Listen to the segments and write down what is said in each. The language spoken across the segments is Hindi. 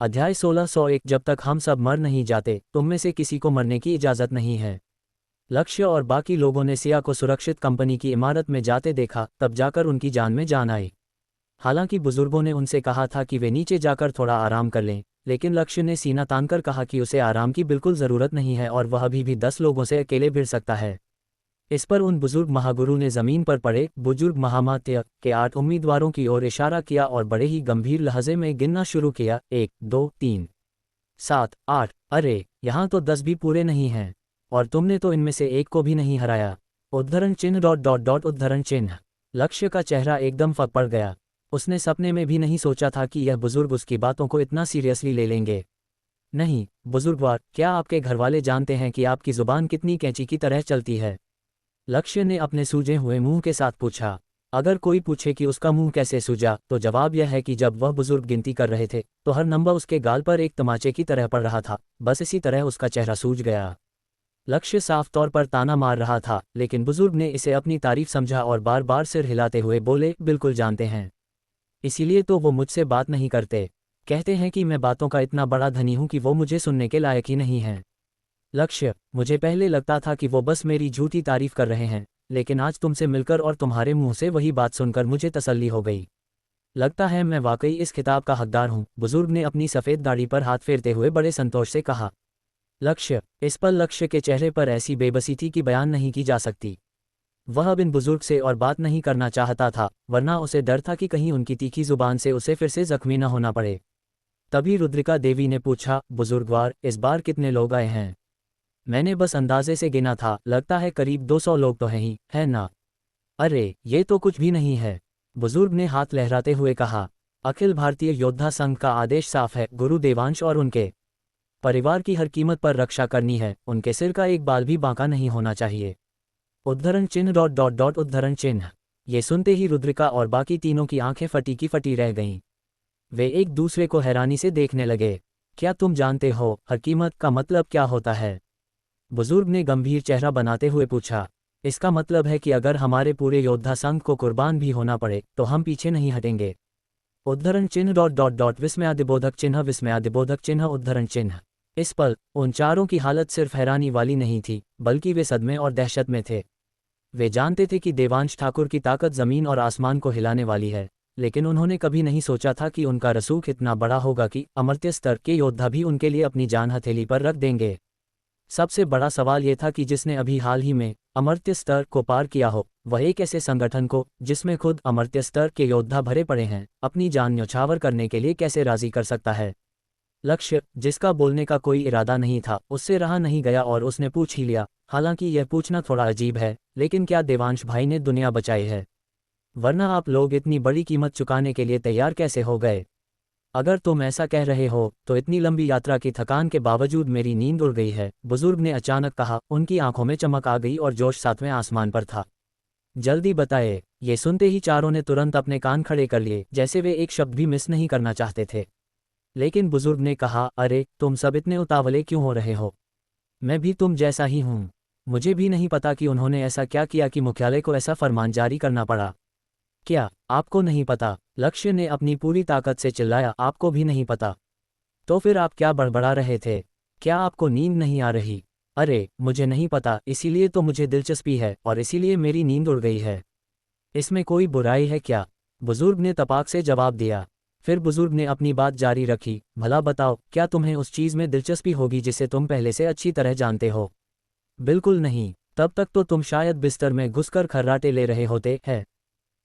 अध्याय 1601 जब तक हम सब मर नहीं जाते तुम में से किसी को मरने की इजाज़त नहीं है। लक्ष्य और बाकी लोगों ने सिया को सुरक्षित कंपनी की इमारत में जाते देखा, तब जाकर उनकी जान में जान आई। हालांकि बुजुर्गों ने उनसे कहा था कि वे नीचे जाकर थोड़ा आराम कर लें, लेकिन लक्ष्य ने सीना तानकर कहा कि उसे आराम की बिल्कुल ज़रूरत नहीं है और वह अभी भी 10 लोगों से अकेले भिड़ सकता है। इस पर उन बुजुर्ग महागुरु ने ज़मीन पर पड़े बुजुर्ग महामात्य के 8 उम्मीदवारों की ओर इशारा किया और बड़े ही गंभीर लहजे में गिनना शुरू किया, 1 2 3 7 8। अरे यहाँ तो 10 भी पूरे नहीं हैं, और तुमने तो इनमें से एक को भी नहीं हराया। उद्धरण चिन्ह डॉट डॉट डॉट उद्धरण चिन्ह। लक्ष्य का चेहरा एकदम फक पड़ गया। उसने सपने में भी नहीं सोचा था कि यह बुजुर्ग उसकी बातों को इतना सीरियसली ले लेंगे। नहीं बुजुर्गवार, क्या आपके घरवाले जानते हैं कि आपकी जुबान कितनी कैंची की तरह चलती है? लक्ष्य ने अपने सूजे हुए मुंह के साथ पूछा। अगर कोई पूछे कि उसका मुंह कैसे सूजा, तो जवाब यह है कि जब वह बुजुर्ग गिनती कर रहे थे तो हर नंबर उसके गाल पर एक तमाचे की तरह पड़ रहा था, बस इसी तरह उसका चेहरा सूज गया। लक्ष्य साफ तौर पर ताना मार रहा था, लेकिन बुजुर्ग ने इसे अपनी तारीफ समझा और बार बार सिर हिलाते हुए बोले, बिल्कुल जानते हैं, इसीलिए तो वो मुझसे बात नहीं करते। कहते हैं कि मैं बातों का इतना बड़ा धनी हूं कि वो मुझे सुनने के लायक ही नहीं है। लक्ष्य, मुझे पहले लगता था कि वो बस मेरी झूठी तारीफ कर रहे हैं, लेकिन आज तुमसे मिलकर और तुम्हारे मुंह से वही बात सुनकर मुझे तसल्ली हो गई। लगता है मैं वाकई इस खिताब का हकदार हूं। बुजुर्ग ने अपनी सफ़ेद दाढ़ी पर हाथ फेरते हुए बड़े संतोष से कहा। लक्ष्य, इस पर लक्ष्य के चेहरे पर ऐसी बेबसी थी कि बयान नहीं की जा सकती। वह अब इन बुजुर्ग से और बात नहीं करना चाहता था, वरना उसे डर था कि कहीं उनकी तीखी जुबान से उसे फिर से जख्मी न होना पड़े। तभी रुद्रिका देवी ने पूछा, बुजुर्गवार, इस बार कितने लोग आए हैं? मैंने बस अंदाजे से गिना था, लगता है करीब 200 लोग तो हैं ही, है ना? अरे ये तो कुछ भी नहीं है, बुजुर्ग ने हाथ लहराते हुए कहा। अखिल भारतीय योद्धा संघ का आदेश साफ है, गुरु देवांश और उनके परिवार की हर कीमत पर रक्षा करनी है। उनके सिर का एक बाल भी बांका नहीं होना चाहिए। उद्धरण चिन्ह डॉट डॉट डॉट उद्धरण चिन्ह। ये सुनते ही रुद्रिका और बाकी तीनों की आंखें फटी की फटी रह गईं। वे एक दूसरे को हैरानी से देखने लगे। क्या तुम जानते हो हर कीमत का मतलब क्या होता है? बुजुर्ग ने गंभीर चेहरा बनाते हुए पूछा। इसका मतलब है कि अगर हमारे पूरे योद्धा संघ को कुर्बान भी होना पड़े तो हम पीछे नहीं हटेंगे। उद्धरण चिन्ह डॉट डॉट डॉट विस्मयादिबोधक चिन्ह विस्मयादिबोधक चिन्ह उद्धरण चिन्ह। इस पल उन चारों की हालत सिर्फ हैरानी वाली नहीं थी, बल्कि वे सदमे और दहशत में थे। वे जानते थे कि देवांश ठाकुर की ताकत जमीन और आसमान को हिलाने वाली है, लेकिन उन्होंने कभी नहीं सोचा था कि उनका रसूख इतना बड़ा होगा कि अमर्त्य स्तर के योद्धा भी उनके लिए अपनी जान हथेली पर रख देंगे। सबसे बड़ा सवाल यह था कि जिसने अभी हाल ही में अमर्त्य स्तर को पार किया हो, वह एक ऐसे संगठन को, जिसमें खुद अमर्त्य स्तर के योद्धा भरे पड़े हैं, अपनी जान न्यौछावर करने के लिए कैसे राजी कर सकता है। लक्ष्य, जिसका बोलने का कोई इरादा नहीं था, उससे रहा नहीं गया और उसने पूछ ही लिया। हालांकि यह पूछना थोड़ा अजीब है, लेकिन क्या देवांश भाई ने दुनिया बचाई है? वरना आप लोग इतनी बड़ी कीमत चुकाने के लिए तैयार कैसे हो गए? अगर तुम ऐसा कह रहे हो तो इतनी लंबी यात्रा की थकान के बावजूद मेरी नींद उड़ गई है, बुजुर्ग ने अचानक कहा। उनकी आंखों में चमक आ गई और जोश 7वें आसमान पर था। जल्दी बताए। ये सुनते ही चारों ने तुरंत अपने कान खड़े कर लिए, जैसे वे एक शब्द भी मिस नहीं करना चाहते थे। लेकिन बुजुर्ग ने कहा, अरे तुम सब इतने उतावले क्यों हो रहे हो? मैं भी तुम जैसा ही हूँ। मुझे भी नहीं पता कि उन्होंने ऐसा क्या किया कि मुख्यालय को ऐसा फरमान जारी करना पड़ा। क्या आपको नहीं पता? लक्ष्य ने अपनी पूरी ताकत से चिल्लाया, आपको भी नहीं पता? तो फिर आप क्या बड़बड़ा रहे थे? क्या आपको नींद नहीं आ रही? अरे मुझे नहीं पता, इसीलिए तो मुझे दिलचस्पी है और इसीलिए मेरी नींद उड़ गई है। इसमें कोई बुराई है क्या? बुजुर्ग ने तपाक से जवाब दिया। फिर बुजुर्ग ने अपनी बात जारी रखी, भला बताओ, क्या तुम्हें उस चीज़ में दिलचस्पी होगी जिसे तुम पहले से अच्छी तरह जानते हो? बिल्कुल नहीं, तब तक तो तुम शायद बिस्तर में घुसकर खर्राटे ले रहे होते हैं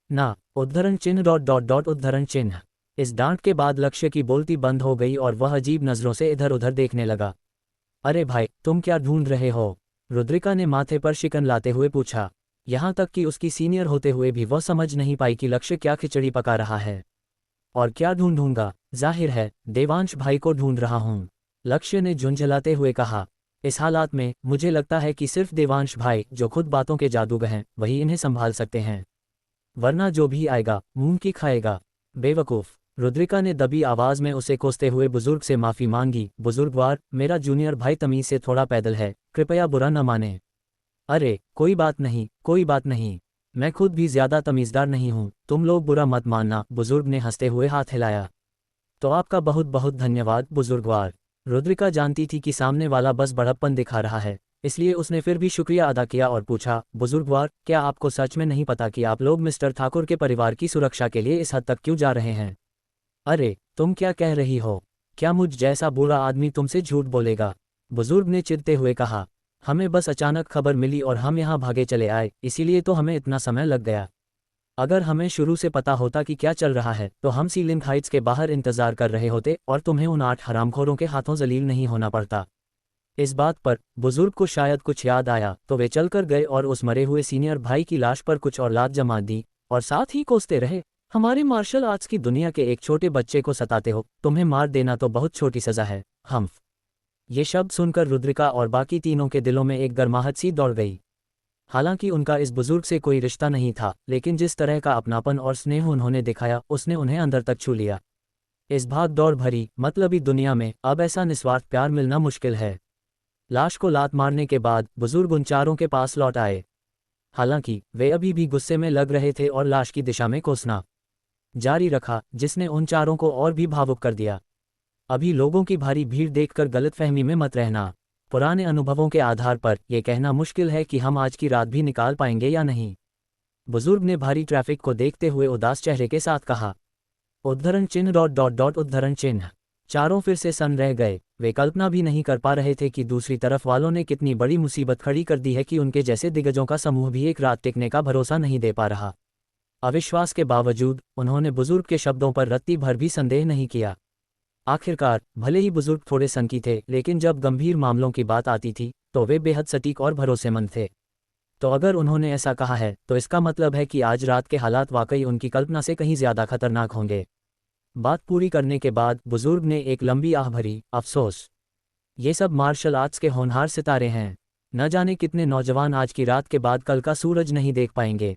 ना। उद्धरण चिन्ह डॉट डॉट डॉट उद्धरण चिन्ह। इस डांट के बाद लक्ष्य की बोलती बंद हो गई और वह अजीब नज़रों से इधर उधर देखने लगा। अरे भाई, तुम क्या ढूंढ रहे हो? रुद्रिका ने माथे पर शिकन लाते हुए पूछा। यहाँ तक कि उसकी सीनियर होते हुए भी वह समझ नहीं पाई कि लक्ष्य क्या खिचड़ी पका रहा है। और क्या ढूंढूंगा? जाहिर है देवांश भाई को ढूंढ रहा हूँ, लक्ष्य ने झुंझलाते हुए कहा। इस हालात में मुझे लगता है कि सिर्फ देवांश भाई, जो खुद बातों के जादूगर हैं, वही इन्हें संभाल सकते हैं, वरना जो भी आएगा मुंह की खाएगा। बेवकूफ़। रुद्रिका ने दबी आवाज़ में उसे कोसते हुए बुजुर्ग से माफ़ी मांगी। बुजुर्गवार, मेरा जूनियर भाई तमीज़ से थोड़ा पैदल है, कृपया बुरा न माने। अरे कोई बात नहीं, कोई बात नहीं, मैं खुद भी ज़्यादा तमीज़दार नहीं हूँ, तुम लोग बुरा मत मानना, बुजुर्ग ने हंसते हुए हाथ हिलाया। तो आपका बहुत बहुत धन्यवाद बुजुर्गवार। रुद्रिका जानती थी कि सामने वाला बस बड़प्पन दिखा रहा है, इसलिए उसने फिर भी शुक्रिया अदा किया और पूछा, बुजुर्गवार, क्या आपको सच में नहीं पता कि आप लोग मिस्टर ठाकुर के परिवार की सुरक्षा के लिए इस हद तक क्यों जा रहे हैं? अरे, तुम क्या कह रही हो? क्या मुझ जैसा बुरा आदमी तुमसे झूठ बोलेगा? बुजुर्ग ने चिढ़ते हुए कहा। हमें बस अचानक खबर मिली और हम यहाँ भागे चले आए, इसीलिए तो हमें इतना समय लग गया। अगर हमें शुरू से पता होता कि क्या चल रहा है तो हम सीलिंग हाइट्स के बाहर इंतजार कर रहे होते और तुम्हें उन 8 हरामखोरों के हाथों जलील नहीं होना पड़ता। इस बात पर बुजुर्ग को शायद कुछ याद आया तो वे चलकर गए और उस मरे हुए सीनियर भाई की लाश पर कुछ और लात जमा दी और साथ ही कोसते रहे, हमारे मार्शल आर्ट्स की दुनिया के एक छोटे बच्चे को सताते हो, तुम्हें मार देना तो बहुत छोटी सजा है, हम्फ। ये शब्द सुनकर रुद्रिका और बाकी तीनों के दिलों में एक गर्माहट सी दौड़ गई। हालांकि उनका इस बुजुर्ग से कोई रिश्ता नहीं था, लेकिन जिस तरह का अपनापन और स्नेह उन्होंने दिखाया उसने उन्हें अंदर तक छू लिया। इस भाग दौड़ भरी मतलबी दुनिया में अब ऐसा निस्वार्थ प्यार मिलना मुश्किल है। लाश को लात मारने के बाद बुजुर्ग उन चारों के पास लौट आए। हालांकि वे अभी भी गुस्से में लग रहे थे और लाश की दिशा में कोसना जारी रखा, जिसने उन चारों को और भी भावुक कर दिया। अभी लोगों की भारी भीड़ देखकर गलतफहमी में मत रहना। पुराने अनुभवों के आधार पर यह कहना मुश्किल है कि हम आज की रात भी निकाल पाएंगे या नहीं। बुजुर्ग ने भारी ट्रैफिक को देखते हुए उदास चेहरे के साथ कहा। उद्धरण चिन्ह ... उद्धरण चिन्ह। चारों फिर से सन्न रह गए। वे कल्पना भी नहीं कर पा रहे थे कि दूसरी तरफ वालों ने कितनी बड़ी मुसीबत खड़ी कर दी है कि उनके जैसे दिग्गजों का समूह भी एक रात टिकने का भरोसा नहीं दे पा रहा। अविश्वास के बावजूद उन्होंने बुजुर्ग के शब्दों पर रत्ती भर भी संदेह नहीं किया। आखिरकार भले ही बुजुर्ग थोड़े सनकी थे, लेकिन जब गंभीर मामलों की बात आती थी तो वे बेहद सटीक और भरोसेमंद थे। तो अगर उन्होंने ऐसा कहा है तो इसका मतलब है कि आज रात के हालात वाकई उनकी कल्पना से कहीं ज्यादा खतरनाक होंगे। बात पूरी करने के बाद बुजुर्ग ने एक लंबी आह भरी, अफसोस, ये सब मार्शल आर्ट्स के होनहार सितारे हैं। न जाने कितने नौजवान आज की रात के बाद कल का सूरज नहीं देख पाएंगे।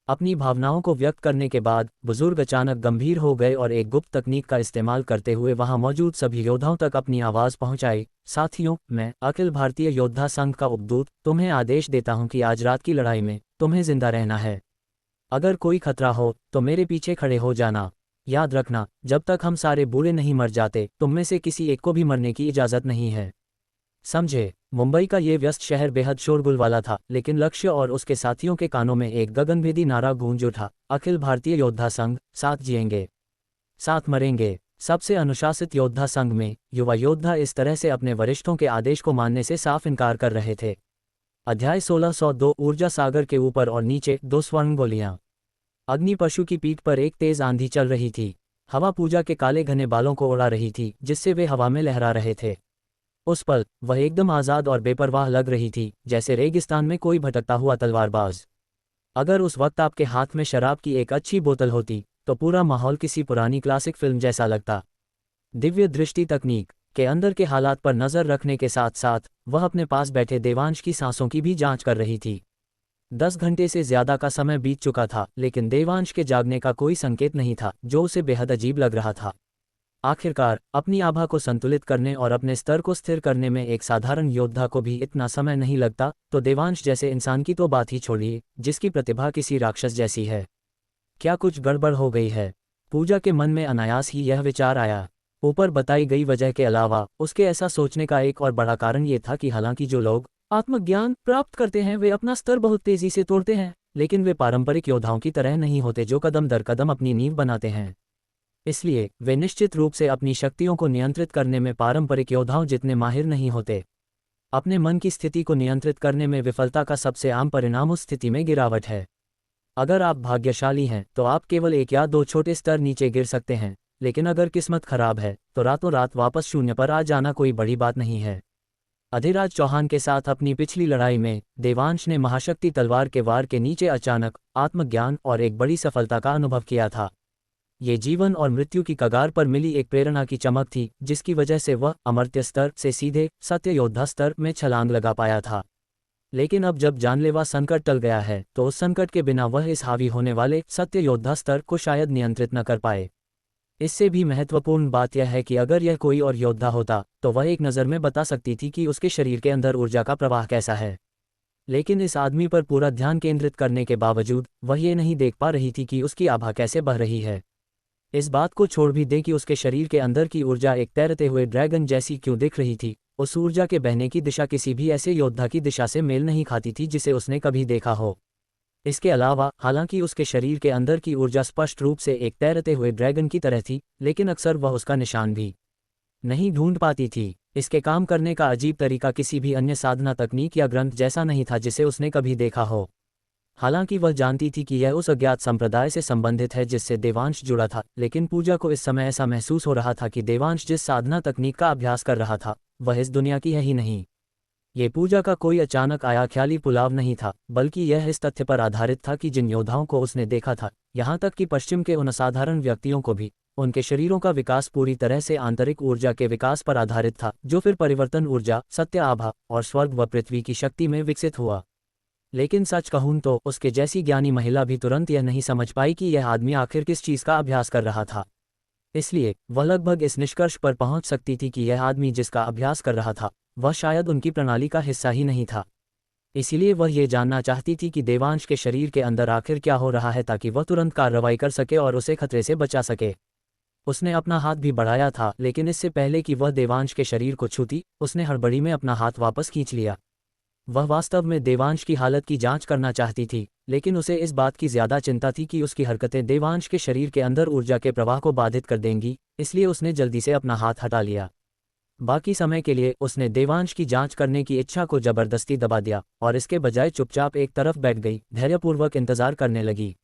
अपनी भावनाओं को व्यक्त करने के बाद बुजुर्ग अचानक गंभीर हो गए और एक गुप्त तकनीक का इस्तेमाल करते हुए वहां मौजूद सभी योद्धाओं तक अपनी आवाज़ पहुंचाई। साथियों, मैं अखिल भारतीय योद्धा संघ का उपदूत तुम्हें आदेश देता हूं कि आज रात की लड़ाई में तुम्हें जिंदा रहना है। अगर कोई खतरा हो तो मेरे पीछे खड़े हो जाना। याद रखना, जब तक हम सारे बूढ़े नहीं मर जाते तुम में से किसी एक को भी मरने की इजाज़त नहीं है, समझे? मुंबई का ये व्यस्त शहर बेहद शोरगुल वाला था, लेकिन लक्ष्य और उसके साथियों के कानों में एक गगनभेदी नारा गूंज उठा, अखिल भारतीय योद्धा संघ, साथ जिएंगे साथ मरेंगे। सबसे अनुशासित योद्धा संघ में युवा योद्धा इस तरह से अपने वरिष्ठों के आदेश को मानने से साफ इनकार कर रहे थे। अध्याय 1602 ऊर्जा सागर के ऊपर और नीचे 2 स्वर्ण गोलियां। अग्नि पशु की पीठ पर एक तेज आंधी चल रही थी। हवा पूजा के काले घने बालों को उड़ा रही थी, जिससे वे हवा में लहरा रहे थे। उस पल वह एकदम आज़ाद और बेपरवाह लग रही थी, जैसे रेगिस्तान में कोई भटकता हुआ तलवारबाज। अगर उस वक्त आपके हाथ में शराब की एक अच्छी बोतल होती तो पूरा माहौल किसी पुरानी क्लासिक फिल्म जैसा लगता। दिव्य दृष्टि तकनीक के अंदर के हालात पर नज़र रखने के साथ साथ वह अपने पास बैठे देवांश की सांसों की भी जांच कर रही थी। 10 घंटे से ज्यादा का समय बीत चुका था, लेकिन देवांश के जागने का कोई संकेत नहीं था, जो उसे बेहद अजीब लग रहा था। आखिरकार अपनी आभा को संतुलित करने और अपने स्तर को स्थिर करने में एक साधारण योद्धा को भी इतना समय नहीं लगता, तो देवांश जैसे इंसान की तो बात ही छोड़िए, जिसकी प्रतिभा किसी राक्षस जैसी है। क्या कुछ गड़बड़ हो गई है? पूजा के मन में अनायास ही यह विचार आया। ऊपर बताई गई वजह के अलावा उसके ऐसा सोचने का एक और बड़ा कारण ये था कि हालांकि जो लोग आत्मज्ञान प्राप्त करते हैं वे अपना स्तर बहुत तेजी से तोड़ते हैं, लेकिन वे पारंपरिक योद्धाओं की तरह नहीं होते जो कदम दर कदम अपनी नींव बनाते हैं। इसलिए वे निश्चित रूप से अपनी शक्तियों को नियंत्रित करने में पारंपरिक योद्धाओं जितने माहिर नहीं होते। अपने मन की स्थिति को नियंत्रित करने में विफलता का सबसे आम परिणाम उस स्थिति में गिरावट है। अगर आप भाग्यशाली हैं तो आप केवल 1 या 2 छोटे स्तर नीचे गिर सकते हैं, लेकिन अगर किस्मत खराब है तो रातों रात वापस शून्य पर आ जाना कोई बड़ी बात नहीं है। अधिराज चौहान के साथ अपनी पिछली लड़ाई में देवांश ने महाशक्ति तलवार के वार के नीचे अचानक आत्मज्ञान और एक बड़ी सफलता का अनुभव किया था। ये जीवन और मृत्यु की कगार पर मिली एक प्रेरणा की चमक थी, जिसकी वजह से वह अमर्त्य स्तर से सीधे सत्य योद्धा स्तर में छलांग लगा पाया था। लेकिन अब जब जानलेवा संकट टल गया है तो उस संकट के बिना वह इस हावी होने वाले सत्य योद्धा स्तर को शायद नियंत्रित न कर पाए। इससे भी महत्वपूर्ण बात यह है कि अगर यह कोई और योद्धा होता तो वह एक नज़र में बता सकती थी कि उसके शरीर के अंदर ऊर्जा का प्रवाह कैसा है। लेकिन इस आदमी पर पूरा ध्यान केंद्रित करने के बावजूद वह ये नहीं देख पा रही थी कि उसकी आभा कैसे बह रही है। इस बात को छोड़ भी दें कि उसके शरीर के अंदर की ऊर्जा एक तैरते हुए ड्रैगन जैसी क्यों दिख रही थी, उस ऊर्जा के बहने की दिशा किसी भी ऐसे योद्धा की दिशा से मेल नहीं खाती थी जिसे उसने कभी देखा हो। इसके अलावा हालांकि उसके शरीर के अंदर की ऊर्जा स्पष्ट रूप से एक तैरते हुए ड्रैगन की तरह थी, लेकिन अक्सर वह उसका निशान भी नहीं ढूंढ पाती थी। इसके काम करने का अजीब तरीका किसी भी अन्य साधना तकनीक या ग्रंथ जैसा नहीं था जिसे उसने कभी देखा हो। हालांकि वह जानती थी कि यह उस अज्ञात संप्रदाय से संबंधित है जिससे देवांश जुड़ा था, लेकिन पूजा को इस समय ऐसा महसूस हो रहा था कि देवांश जिस साधना तकनीक का अभ्यास कर रहा था वह इस दुनिया की है ही नहीं। ये पूजा का कोई अचानक आया ख्याली पुलाव नहीं था, बल्कि यह इस तथ्य पर आधारित था कि जिन योद्धाओं को उसने देखा था, यहाँ तक कि पश्चिम के उन असाधारण व्यक्तियों को भी, उनके शरीरों का विकास पूरी तरह से आंतरिक ऊर्जा के विकास पर आधारित था, जो फिर परिवर्तन ऊर्जा, सत्य आभा और स्वर्ग व पृथ्वी की शक्ति में विकसित हुआ। लेकिन सच कहूं तो उसके जैसी ज्ञानी महिला भी तुरंत यह नहीं समझ पाई कि यह आदमी आखिर किस चीज़ का अभ्यास कर रहा था। इसलिए वह लगभग इस निष्कर्ष पर पहुंच सकती थी कि यह आदमी जिसका अभ्यास कर रहा था वह शायद उनकी प्रणाली का हिस्सा ही नहीं था। इसीलिए वह ये जानना चाहती थी कि देवांश के शरीर के अंदर आखिर क्या हो रहा है ताकि वह तुरंत कार्रवाई कर सके और उसे खतरे से बचा सके। उसने अपना हाथ भी बढ़ाया था, लेकिन इससे पहले कि वह देवांश के शरीर को छूती, उसने हड़बड़ी में अपना हाथ वापस खींच लिया। वह वास्तव में देवांश की हालत की जांच करना चाहती थी, लेकिन उसे इस बात की ज्यादा चिंता थी कि उसकी हरकतें देवांश के शरीर के अंदर ऊर्जा के प्रवाह को बाधित कर देंगी, इसलिए उसने जल्दी से अपना हाथ हटा लिया। बाकी समय के लिए उसने देवांश की जांच करने की इच्छा को जबरदस्ती दबा दिया और इसके बजाय चुपचाप एक तरफ बैठ गई, धैर्यपूर्वक इंतजार करने लगी।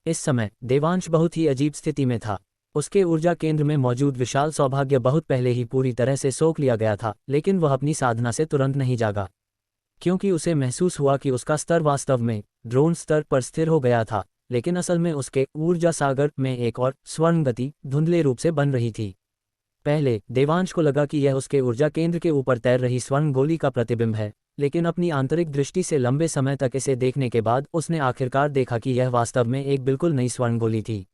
इस समय देवांश बहुत ही अजीब स्थिति में था। उसके ऊर्जा केंद्र में मौजूद विशाल सौभाग्य बहुत पहले ही पूरी तरह से सोख लिया गया था, लेकिन वह अपनी साधना से तुरंत नहीं जागा, क्योंकि उसे महसूस हुआ कि उसका स्तर वास्तव में ड्रोन स्तर पर स्थिर हो गया था, लेकिन असल में उसके ऊर्जा सागर में एक और स्वर्ण गति धुंधले रूप से बन रही थी। पहले देवांश को लगा कि यह उसके ऊर्जा केंद्र के ऊपर तैर रही स्वर्ण गोली का प्रतिबिंब है, लेकिन अपनी आंतरिक दृष्टि से लंबे समय तक इसे देखने के बाद उसने आखिरकार देखा कि यह वास्तव में एक बिल्कुल नई स्वर्ण गोली थी,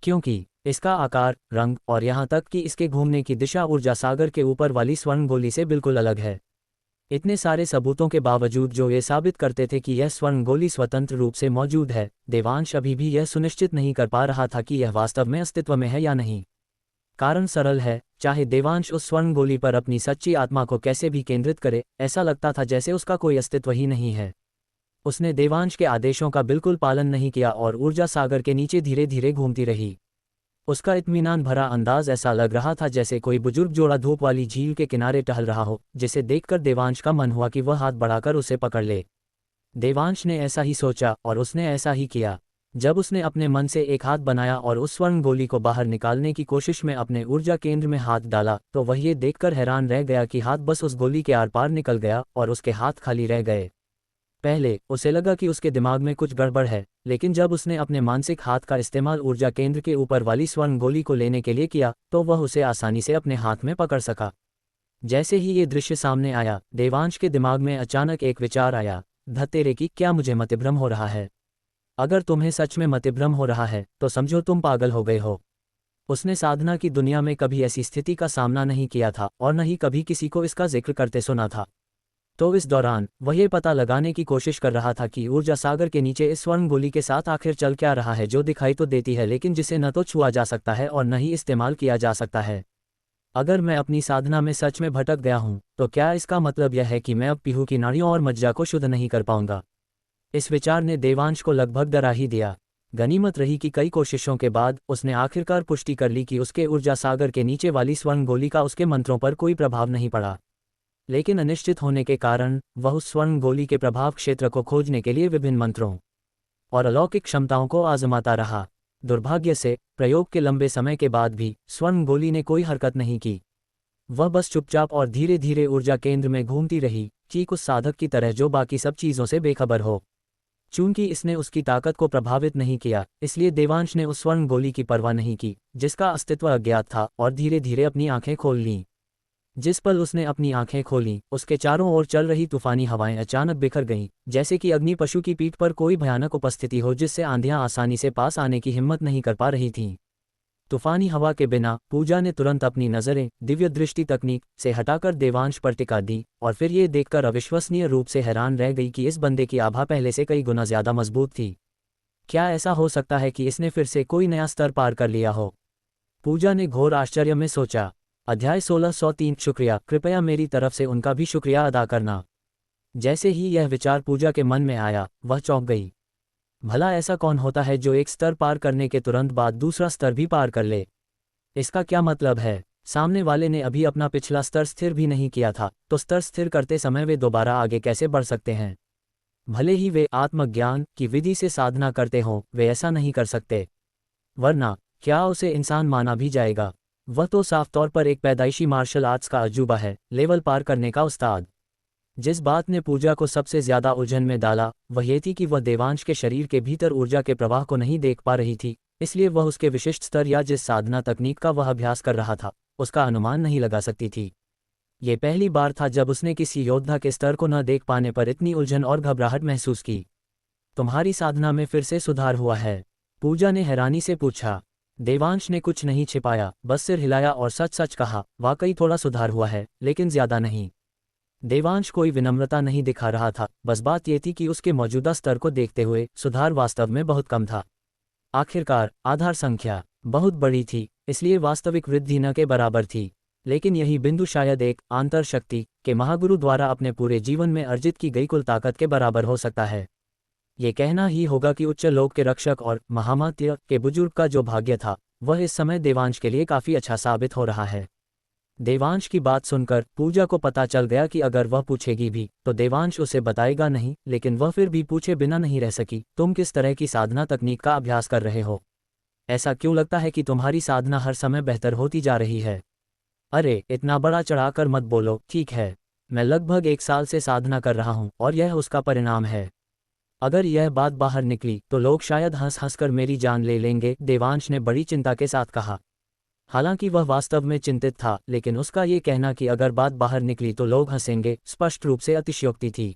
क्योंकि इसका आकार, रंग और यहाँ तक कि इसके घूमने की दिशा ऊर्जा सागर के ऊपर वाली स्वर्ण गोली से बिल्कुल अलग है। इतने सारे सबूतों के बावजूद जो ये साबित करते थे कि यह स्वर्ण गोली स्वतंत्र रूप से मौजूद है, देवांश अभी भी यह सुनिश्चित नहीं कर पा रहा था कि यह वास्तव में अस्तित्व में है या नहीं। कारण सरल है, चाहे देवांश उस स्वर्ण गोली पर अपनी सच्ची आत्मा को कैसे भी केंद्रित करे, ऐसा लगता था जैसे उसका कोई अस्तित्व ही नहीं है। उसने देवांश के आदेशों का बिल्कुल पालन नहीं किया और ऊर्जा सागर के नीचे धीरे धीरे घूमती रही। उसका इत्मीनान भरा अंदाज ऐसा लग रहा था जैसे कोई बुजुर्ग जोड़ा धूप वाली झील के किनारे टहल रहा हो, जिसे देखकर देवांश का मन हुआ कि वह हाथ बढ़ाकर उसे पकड़ ले। देवांश ने ऐसा ही सोचा और उसने ऐसा ही किया। जब उसने अपने मन से एक हाथ बनाया और उस स्वर्ण गोली को बाहर निकालने की कोशिश में अपने ऊर्जा केंद्र में हाथ डाला, तो वह ये देखकर हैरान रह गया कि हाथ बस उस गोली के आर पार निकल गया और उसके हाथ खाली रह गए। पहले उसे लगा कि उसके दिमाग में कुछ गड़बड़ है, लेकिन जब उसने अपने मानसिक हाथ का इस्तेमाल ऊर्जा केंद्र के ऊपर वाली स्वर्ण गोली को लेने के लिए किया, तो वह उसे आसानी से अपने हाथ में पकड़ सका। जैसे ही ये दृश्य सामने आया, देवांश के दिमाग में अचानक एक विचार आया, धत्तेरे की, क्या मुझे मतिभ्रम हो रहा है? अगर तुम्हें सच में मतिभ्रम हो रहा है तो समझो तुम पागल हो गए हो। उसने साधना की दुनिया में कभी ऐसी स्थिति का सामना नहीं किया था और न ही कभी किसी को इसका जिक्र करते सुना था। तो इस दौरान वह ये पता लगाने की कोशिश कर रहा था कि ऊर्जा सागर के नीचे इस स्वर्ण गोली के साथ आखिर चल क्या रहा है, जो दिखाई तो देती है लेकिन जिसे न तो छुआ जा सकता है और न ही इस्तेमाल किया जा सकता है। अगर मैं अपनी साधना में सच में भटक गया हूं, तो क्या इसका मतलब यह है कि मैं अब पीहू की नाड़ियों और मज्जा को शुद्ध नहीं कर पाऊंगा? इस विचार ने देवांश को लगभग डरा ही दिया। गनीमत रही कि कई कोशिशों के बाद उसने आखिरकार पुष्टि कर ली कि उसके ऊर्जा सागर के नीचे वाली स्वर्ण गोली का उसके मंत्रों पर कोई प्रभाव नहीं पड़ा। लेकिन अनिश्चित होने के कारण वह उस स्वर्ण गोली के प्रभाव क्षेत्र को खोजने के लिए विभिन्न मंत्रों और अलौकिक क्षमताओं को आजमाता रहा। दुर्भाग्य से प्रयोग के लंबे समय के बाद भी स्वर्ण गोली ने कोई हरकत नहीं की। वह बस चुपचाप और धीरे धीरे ऊर्जा केंद्र में घूमती रही, ठीक उस साधक की तरह जो बाकी सब चीज़ों से बेखबर हो। चूंकि इसने उसकी ताकत को प्रभावित नहीं किया, इसलिए देवांश ने उस स्वर्ण गोली की परवाह नहीं की, जिसका अस्तित्व अज्ञात था, और धीरे धीरे अपनी आंखें खोल लीं। जिस पल उसने अपनी आंखें खोलीं, उसके चारों ओर चल रही तूफानी हवाएं अचानक बिखर गईं, जैसे कि अग्नि पशु की पीठ पर कोई भयानक उपस्थिति हो जिससे आंधियां आसानी से पास आने की हिम्मत नहीं कर पा रही थीं। तूफानी हवा के बिना पूजा ने तुरंत अपनी नज़रें दिव्य दृष्टि तकनीक से हटाकर देवांश पर टिका दी, और फिर ये देखकर अविश्वसनीय रूप से हैरान रह गई कि इस बंदे की आभा पहले से कई गुना ज़्यादा मजबूत थी। क्या ऐसा हो सकता है कि इसने फिर से कोई नया स्तर पार कर लिया हो? पूजा ने घोर आश्चर्य में सोचा। अध्याय 1603 शुक्रिया, कृपया मेरी तरफ से उनका भी शुक्रिया अदा करना। जैसे ही यह विचार पूजा के मन में आया, वह चौंक गई। भला ऐसा कौन होता है जो एक स्तर पार करने के तुरंत बाद दूसरा स्तर भी पार कर ले? इसका क्या मतलब है? सामने वाले ने अभी अपना पिछला स्तर स्थिर भी नहीं किया था, तो स्तर स्थिर करते समय वे दोबारा आगे कैसे बढ़ सकते हैं? भले ही वे आत्मज्ञान की विधि से साधना करते हों, वे ऐसा नहीं कर सकते। वरना क्या उसे इंसान माना भी जाएगा? वह तो साफ तौर पर एक पैदाइशी मार्शल आर्ट्स का अजूबा है, लेवल पार करने का उस्ताद। जिस बात ने पूजा को सबसे ज्यादा उलझन में डाला वह ये थी कि वह देवांश के शरीर के भीतर ऊर्जा के प्रवाह को नहीं देख पा रही थी, इसलिए वह उसके विशिष्ट स्तर या जिस साधना तकनीक का वह अभ्यास कर रहा था उसका अनुमान नहीं लगा सकती थी। ये पहली बार था जब उसने किसी योद्धा के स्तर को न देख पाने पर इतनी उलझन और घबराहट महसूस की। तुम्हारी साधना में फिर से सुधार हुआ है? पूजा ने हैरानी से पूछा। देवांश ने कुछ नहीं छिपाया, बस सिर हिलाया और सच सच कहा, वाकई थोड़ा सुधार हुआ है, लेकिन ज्यादा नहीं। देवांश कोई विनम्रता नहीं दिखा रहा था, बस बात ये थी कि उसके मौजूदा स्तर को देखते हुए सुधार वास्तव में बहुत कम था। आखिरकार आधार संख्या बहुत बड़ी थी, इसलिए वास्तविक वृद्धि न के बराबर थी, लेकिन यही बिंदु शायद एक आंतर शक्ति के महागुरु द्वारा अपने पूरे जीवन में अर्जित की गई कुल ताकत के बराबर हो सकता है। ये कहना ही होगा कि उच्च लोक के रक्षक और महामात्य के बुजुर्ग का जो भाग्य था वह इस समय देवांश के लिए काफी अच्छा साबित हो रहा है। देवांश की बात सुनकर पूजा को पता चल गया कि अगर वह पूछेगी भी तो देवांश उसे बताएगा नहीं, लेकिन वह फिर भी पूछे बिना नहीं रह सकी, तुम किस तरह की साधना तकनीक का अभ्यास कर रहे हो? ऐसा क्यों लगता है कि तुम्हारी साधना हर समय बेहतर होती जा रही है? अरे इतना बड़ा चढ़ाकर मत बोलो। ठीक है, मैं लगभग 1 साल से साधना कर रहा हूँ और यह उसका परिणाम है। अगर यह बात बाहर निकली तो लोग शायद हंस हंस कर मेरी जान ले लेंगे, देवांश ने बड़ी चिंता के साथ कहा। हालांकि वह वास्तव में चिंतित था, लेकिन उसका ये कहना कि अगर बात बाहर निकली तो लोग हंसेंगे स्पष्ट रूप से अतिशयोक्ति थी।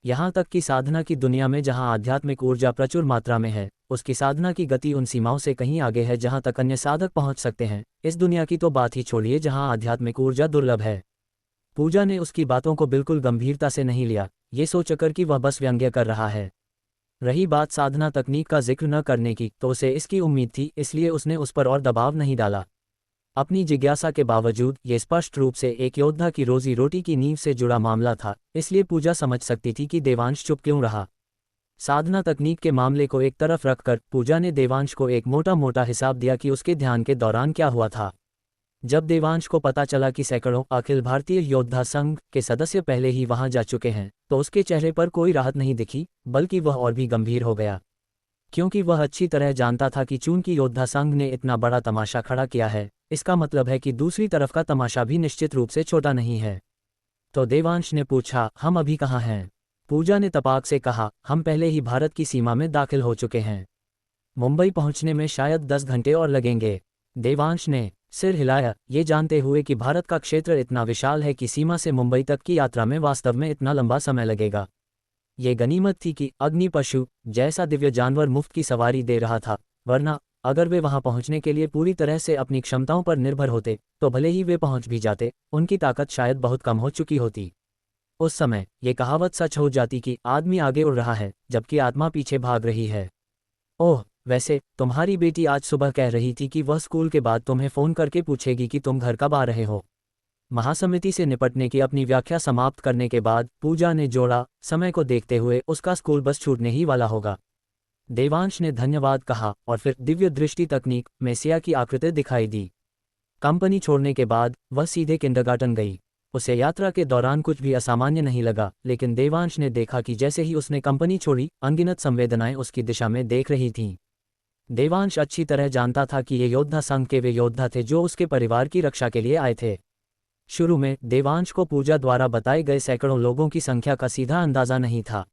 यहाँ तक कि साधना की दुनिया में जहाँ आध्यात्मिक ऊर्जा प्रचुर मात्रा में है, उसकी साधना की गति उन सीमाओं से कहीं आगे है जहाँ तक अन्य साधक पहुँच सकते हैं। इस दुनिया की तो बात ही छोड़िए जहाँ आध्यात्मिक ऊर्जा दुर्लभ है। पूजा ने उसकी बातों को बिल्कुल गंभीरता से नहीं लिया, ये सोचकर कि वह बस व्यंग्य कर रहा है। रही बात साधना तकनीक का जिक्र न करने की, तो उसे इसकी उम्मीद थी, इसलिए उसने उस पर और दबाव नहीं डाला। अपनी जिज्ञासा के बावजूद ये स्पष्ट रूप से एक योद्धा की रोजी रोटी की नींव से जुड़ा मामला था, इसलिए पूजा समझ सकती थी कि देवांश चुप क्यों रहा। साधना तकनीक के मामले को एक तरफ रखकर पूजा ने देवांश को एक मोटा मोटा हिसाब दिया कि उसके ध्यान के दौरान क्या हुआ था। जब देवांश को पता चला कि सैकड़ों अखिल भारतीय योद्धा संघ के सदस्य पहले ही वहां जा चुके हैं, तो उसके चेहरे पर कोई राहत नहीं दिखी, बल्कि वह और भी गंभीर हो गया, क्योंकि वह अच्छी तरह जानता था कि चूंकि योद्धा संघ ने इतना बड़ा तमाशा खड़ा किया है, इसका मतलब है कि दूसरी तरफ का तमाशा भी निश्चित रूप से छोटा नहीं है। तो देवांश ने पूछा, हम अभी कहाँ हैं? पूजा ने तपाक से कहा, हम पहले ही भारत की सीमा में दाखिल हो चुके हैं। मुंबई पहुंचने में शायद 10 घंटे और लगेंगे। देवांश ने सिर हिलाया, ये जानते हुए कि भारत का क्षेत्र इतना विशाल है कि सीमा से मुंबई तक की यात्रा में वास्तव में इतना लंबा समय लगेगा। ये गनीमत थी कि अग्नि पशु जैसा दिव्य जानवर मुफ्त की सवारी दे रहा था, वरना अगर वे वहां पहुंचने के लिए पूरी तरह से अपनी क्षमताओं पर निर्भर होते तो भले ही वे पहुंच भी जाते, उनकी ताकत शायद बहुत कम हो चुकी होती। उस समय ये कहावत सच हो जाती कि आदमी आगे उड़ रहा है जबकि आत्मा पीछे भाग रही है। ओह, वैसे तुम्हारी बेटी आज सुबह कह रही थी कि वह स्कूल के बाद तुम्हें फ़ोन करके पूछेगी कि तुम घर कब आ रहे हो। महासमिति से निपटने की अपनी व्याख्या समाप्त करने के बाद पूजा ने जोड़ा, समय को देखते हुए उसका स्कूल बस छूटने ही वाला होगा। देवांश ने धन्यवाद कहा और फिर दिव्य दृष्टि तकनीक में सिया की आकृति दिखाई दी। कंपनी छोड़ने के बाद वह सीधे किंडरगार्टन गई। उसे यात्रा के दौरान कुछ भी असामान्य नहीं लगा, लेकिन देवांश ने देखा कि जैसे ही उसने कंपनी छोड़ी, अनगिनत संवेदनाएं उसकी दिशा में देख रही थीं। देवांश अच्छी तरह जानता था कि ये योद्धा संघ के वे योद्धा थे जो उसके परिवार की रक्षा के लिए आए थे। शुरू में देवांश को पूजा द्वारा बताए गए सैकड़ों लोगों की संख्या का सीधा अंदाजा नहीं था।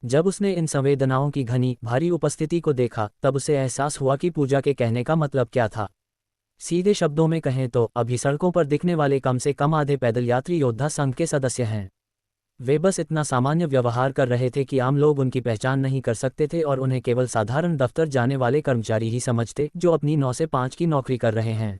जब उसने इन संवेदनाओं की घनी भारी उपस्थिति को देखा, तब उसे एहसास हुआ कि पूजा के कहने का मतलब क्या था। सीधे शब्दों में कहें तो अभी सड़कों पर दिखने वाले कम से कम आधे पैदल यात्री योद्धा संघ के सदस्य हैं। वे बस इतना सामान्य व्यवहार कर रहे थे कि आम लोग उनकी पहचान नहीं कर सकते थे और उन्हें केवल साधारण दफ्तर जाने वाले कर्मचारी ही समझते जो अपनी 9 से 5 की नौकरी कर रहे हैं।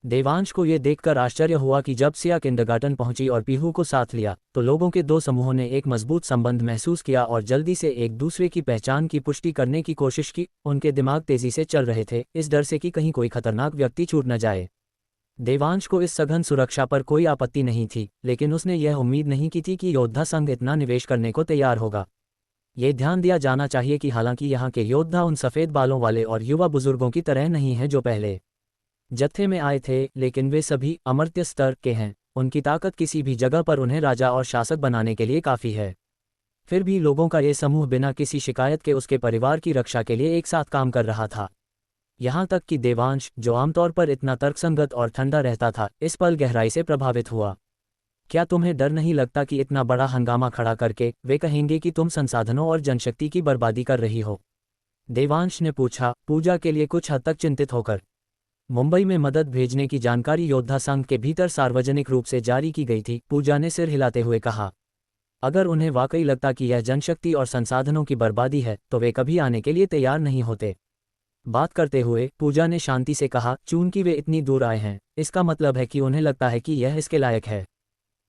देवांश को ये देखकर आश्चर्य हुआ कि जब सिया किंडरगार्टन पहुंची और पीहू को साथ लिया तो लोगों के दो समूहों ने एक मजबूत संबंध महसूस किया और जल्दी से एक दूसरे की पहचान की पुष्टि करने की कोशिश की। उनके दिमाग तेजी से चल रहे थे, इस डर से कि कहीं कोई खतरनाक व्यक्ति छूट न जाए। देवांश को इस सघन सुरक्षा पर कोई आपत्ति नहीं थी, लेकिन उसने यह उम्मीद नहीं की थी कि योद्धा संघ इतना निवेश करने को तैयार होगा। ये ध्यान दिया जाना चाहिए कि हालांकि यहाँ के योद्धा उन सफ़ेद बालों वाले और युवा बुजुर्गों की तरह नहीं हैं जो पहले जत्थे में आए थे, लेकिन वे सभी अमर्त्य स्तर के हैं। उनकी ताकत किसी भी जगह पर उन्हें राजा और शासक बनाने के लिए काफ़ी है। फिर भी लोगों का ये समूह बिना किसी शिकायत के उसके परिवार की रक्षा के लिए एक साथ काम कर रहा था। यहाँ तक कि देवांश, जो आमतौर पर इतना तर्कसंगत और ठंडा रहता था, इस पल गहराई से प्रभावित हुआ। क्या तुम्हें डर नहीं लगता कि इतना बड़ा हंगामा खड़ा करके वे कहेंगे कि तुम संसाधनों और जनशक्ति की बर्बादी कर रही हो? देवांश ने पूछा, पूजा के लिए कुछ हद तक चिंतित होकर। मुंबई में मदद भेजने की जानकारी योद्धा संघ के भीतर सार्वजनिक रूप से जारी की गई थी, पूजा ने सिर हिलाते हुए कहा। अगर उन्हें वाकई लगता कि यह जनशक्ति और संसाधनों की बर्बादी है तो वे कभी आने के लिए तैयार नहीं होते। बात करते हुए पूजा ने शांति से कहा, चूंकि वे इतनी दूर आए हैं, इसका मतलब है कि उन्हें लगता है कि यह इसके लायक है।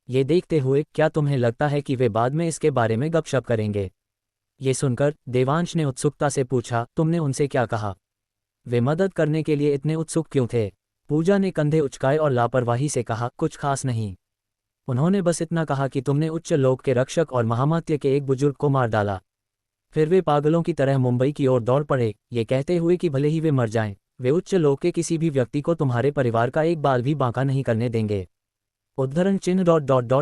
ये देखते हुए क्या तुम्हें लगता है कि वे बाद में इसके बारे में गपशप करेंगे? ये सुनकर देवांश ने उत्सुकता से पूछा, तुमने उनसे क्या कहा? वे मदद करने के लिए इतने उत्सुक क्यों थे? पूजा ने कंधे उचकाए और लापरवाही से कहा, कुछ खास नहीं। उन्होंने बस इतना कहा कि तुमने उच्च लोक के रक्षक और महामात्य के एक बुजुर्ग को मार डाला। फिर वे पागलों की तरह मुंबई की ओर दौड़ पड़े, ये कहते हुए कि भले ही वे मर जाएं, वे उच्च लोक के किसी भी व्यक्ति को तुम्हारे परिवार का एक बाल भी बांका नहीं करने देंगे। उद्धरण चिन्ह ...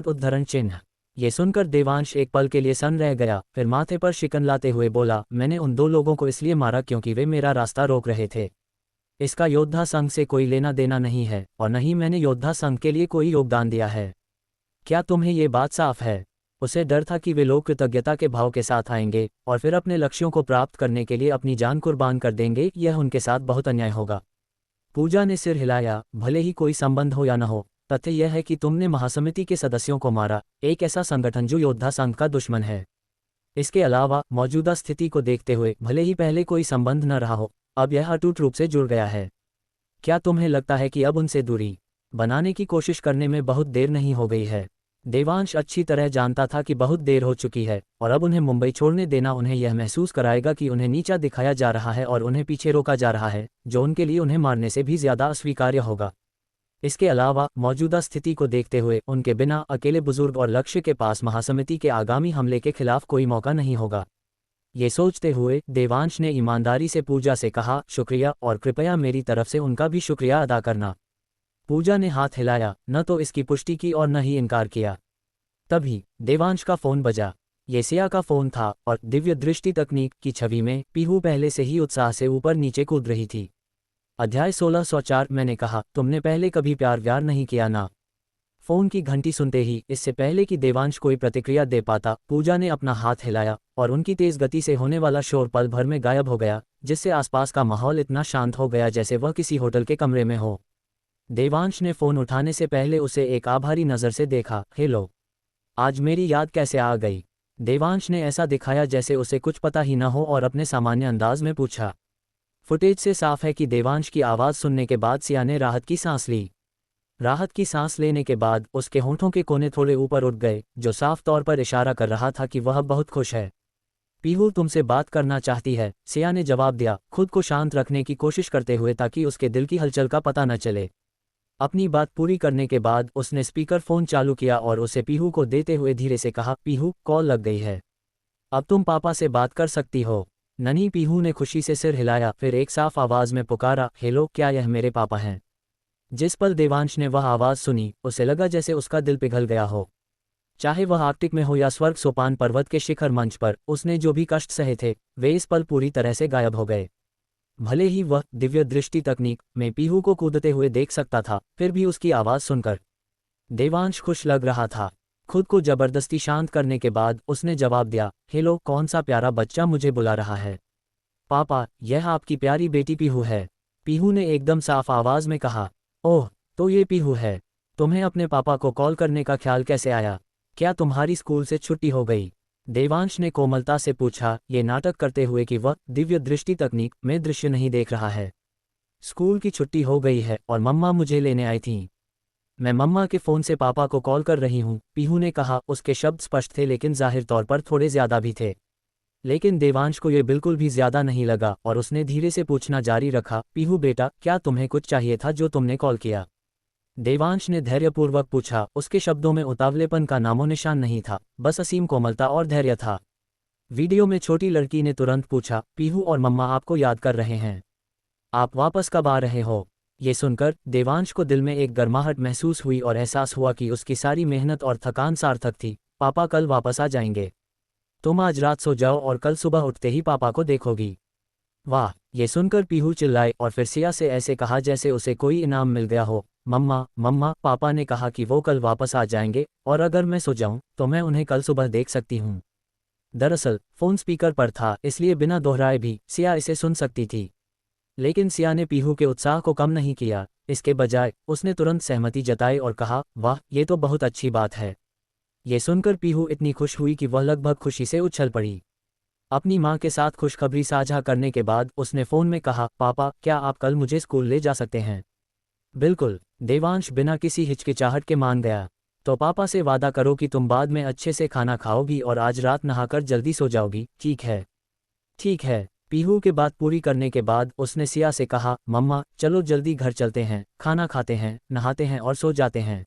उद्धरण चिन्ह। ये सुनकर देवांश एक पल के लिए सन्न रह गया, फिर माथे पर शिकन लाते हुए बोला, मैंने उन दो लोगों को इसलिए मारा क्योंकि वे मेरा रास्ता रोक रहे थे। इसका योद्धा संघ से कोई लेना देना नहीं है और न ही मैंने योद्धा संघ के लिए कोई योगदान दिया है। क्या तुम्हें ये बात साफ है? उसे डर था कि वे लोग कृतज्ञता के भाव के साथ आएंगे और फिर अपने लक्ष्यों को प्राप्त करने के लिए अपनी जान कुर्बान कर देंगे। यह उनके साथ बहुत अन्याय होगा। पूजा ने सिर हिलाया, भले ही कोई संबंध हो या न हो, तथ्य यह है कि तुमने महासमिति के सदस्यों को मारा, एक ऐसा संगठन जो योद्धा संघ का दुश्मन है। इसके अलावा मौजूदा स्थिति को देखते हुए भले ही पहले कोई संबंध न रहा हो, अब यह अटूट रूप से जुड़ गया है। क्या तुम्हें लगता है कि अब उनसे दूरी बनाने की कोशिश करने में बहुत देर नहीं हो गई है? देवांश अच्छी तरह जानता था कि बहुत देर हो चुकी है और अब उन्हें मुंबई छोड़ने देना उन्हें यह महसूस कराएगा कि उन्हें नीचा दिखाया जा रहा है और उन्हें पीछे रोका जा रहा है, जो उनके लिए उन्हें मारने से भी ज्यादा अस्वीकार्य होगा। इसके अलावा मौजूदा स्थिति को देखते हुए उनके बिना अकेले बुजुर्ग और लक्ष्य के पास महासमिति के आगामी हमले के खिलाफ कोई मौका नहीं होगा। ये सोचते हुए देवांश ने ईमानदारी से पूजा से कहा, शुक्रिया, और कृपया मेरी तरफ से उनका भी शुक्रिया अदा करना। पूजा ने हाथ हिलाया, न तो इसकी पुष्टि की और न ही इनकार किया। तभी देवांश का फोन बजा। ये सिया का फोन था और दिव्य दृष्टि तकनीक की छवि में पीहू पहले से ही उत्साह से ऊपर नीचे कूद रही थी। अध्याय 1604। मैंने कहा, तुमने पहले कभी प्यार व्यार नहीं किया ना? फोन की घंटी सुनते ही, इससे पहले कि देवांश कोई प्रतिक्रिया दे पाता, पूजा ने अपना हाथ हिलाया और उनकी तेज गति से होने वाला शोर पल भर में गायब हो गया, जिससे आसपास का माहौल इतना शांत हो गया जैसे वह किसी होटल के कमरे में हो। देवांश ने फोन उठाने से पहले उसे एक आभारी नज़र से देखा। हेलो, आज मेरी याद कैसे आ गई? देवांश ने ऐसा दिखाया जैसे उसे कुछ पता ही न हो और अपने सामान्य अंदाज में पूछा। फुटेज से साफ है कि देवांश की आवाज़ सुनने के बाद सिया ने राहत की सांस ली। राहत की सांस लेने के बाद उसके होंठों के कोने थोड़े ऊपर उठ गए, जो साफ तौर पर इशारा कर रहा था कि वह बहुत खुश है। पीहू तुमसे बात करना चाहती है, सिया ने जवाब दिया, खुद को शांत रखने की कोशिश करते हुए ताकि उसके दिल की हलचल का पता न चले। अपनी बात पूरी करने के बाद उसने स्पीकर फोन चालू किया और उसे पीहू को देते हुए धीरे से कहा, पीहू, कॉल लग गई है, अब तुम पापा से बात कर सकती हो। नन्ही पीहू ने खुशी से सिर हिलाया, फिर एक साफ आवाज में पुकारा, हेलो, क्या यह मेरे पापा हैं? जिस पल देवांश ने वह आवाज़ सुनी, उसे लगा जैसे उसका दिल पिघल गया हो। चाहे वह आर्कटिक में हो या स्वर्ग सोपान पर्वत के शिखर मंच पर, उसने जो भी कष्ट सहे थे वे इस पल पूरी तरह से गायब हो गए। भले ही वह दिव्य दृष्टि तकनीक में पीहू को कूदते हुए देख सकता था, फिर भी उसकी आवाज़ सुनकर देवांश खुश लग रहा था। खुद को जबरदस्ती शांत करने के बाद उसने जवाब दिया, हेलो, कौन सा प्यारा बच्चा मुझे बुला रहा है? पापा, यह आपकी प्यारी बेटी पीहू है, पीहू ने एकदम साफ आवाज़ में कहा। ओह, तो ये पीहू है। तुम्हें अपने पापा को कॉल करने का ख्याल कैसे आया? क्या तुम्हारी स्कूल से छुट्टी हो गई? देवांश ने कोमलता से पूछा, ये नाटक करते हुए कि वह दिव्य दृष्टि तकनीक में दृश्य नहीं देख रहा है। स्कूल की छुट्टी हो गई है और मम्मा मुझे लेने आई थीं। मैं मम्मा के फ़ोन से पापा को कॉल कर रही हूँ, पीहू ने कहा। उसके शब्द स्पष्ट थे लेकिन जाहिर तौर पर थोड़े ज़्यादा भी थे। लेकिन देवांश को ये बिल्कुल भी ज़्यादा नहीं लगा और उसने धीरे से पूछना जारी रखा, पीहू बेटा, क्या तुम्हें कुछ चाहिए था जो तुमने कॉल किया? देवांश ने धैर्यपूर्वक पूछा। उसके शब्दों में उतावलेपन का नामो निशान नहीं था, बस असीम कोमलता और धैर्य था। वीडियो में छोटी लड़की ने तुरंत पूछा, पीहू और मम्मा आपको याद कर रहे हैं। आप वापस कब आ रहे हो? ये सुनकर देवांश को दिल में एक गर्माहट महसूस हुई और एहसास हुआ कि उसकी सारी मेहनत और थकान सार्थक थी। पापा कल वापस आ जाएंगे। तुम आज रात सो जाओ और कल सुबह उठते ही पापा को देखोगी। वाह! ये सुनकर पीहू चिल्लाए और फिर सिया से ऐसे कहा जैसे उसे कोई इनाम मिल गया हो। मम्मा मम्मा, पापा ने कहा कि वो कल वापस आ जाएंगे और अगर मैं सो जाऊं तो मैं उन्हें कल सुबह देख सकती हूं। दरअसल फ़ोन स्पीकर पर था, इसलिए बिना दोहराए भी सिया इसे सुन सकती थी। लेकिन सिया ने पीहू के उत्साह को कम नहीं किया। इसके बजाय उसने तुरंत सहमति जताई और कहा, वाह, ये तो बहुत अच्छी बात है। ये सुनकर पीहू इतनी खुश हुई कि वह लगभग खुशी से उछल पड़ी। अपनी माँ के साथ खुशखबरी साझा करने के बाद उसने फ़ोन में कहा, पापा, क्या आप कल मुझे स्कूल ले जा सकते हैं? बिल्कुल, देवांश बिना किसी हिचकिचाहट के मान गया। तो पापा से वादा करो कि तुम बाद में अच्छे से खाना खाओगी और आज रात नहाकर जल्दी सो जाओगी, ठीक है? ठीक है। पीहू के बात पूरी करने के बाद उसने सिया से कहा, मम्मा, चलो जल्दी घर चलते हैं, खाना खाते हैं, नहाते हैं और सो जाते हैं।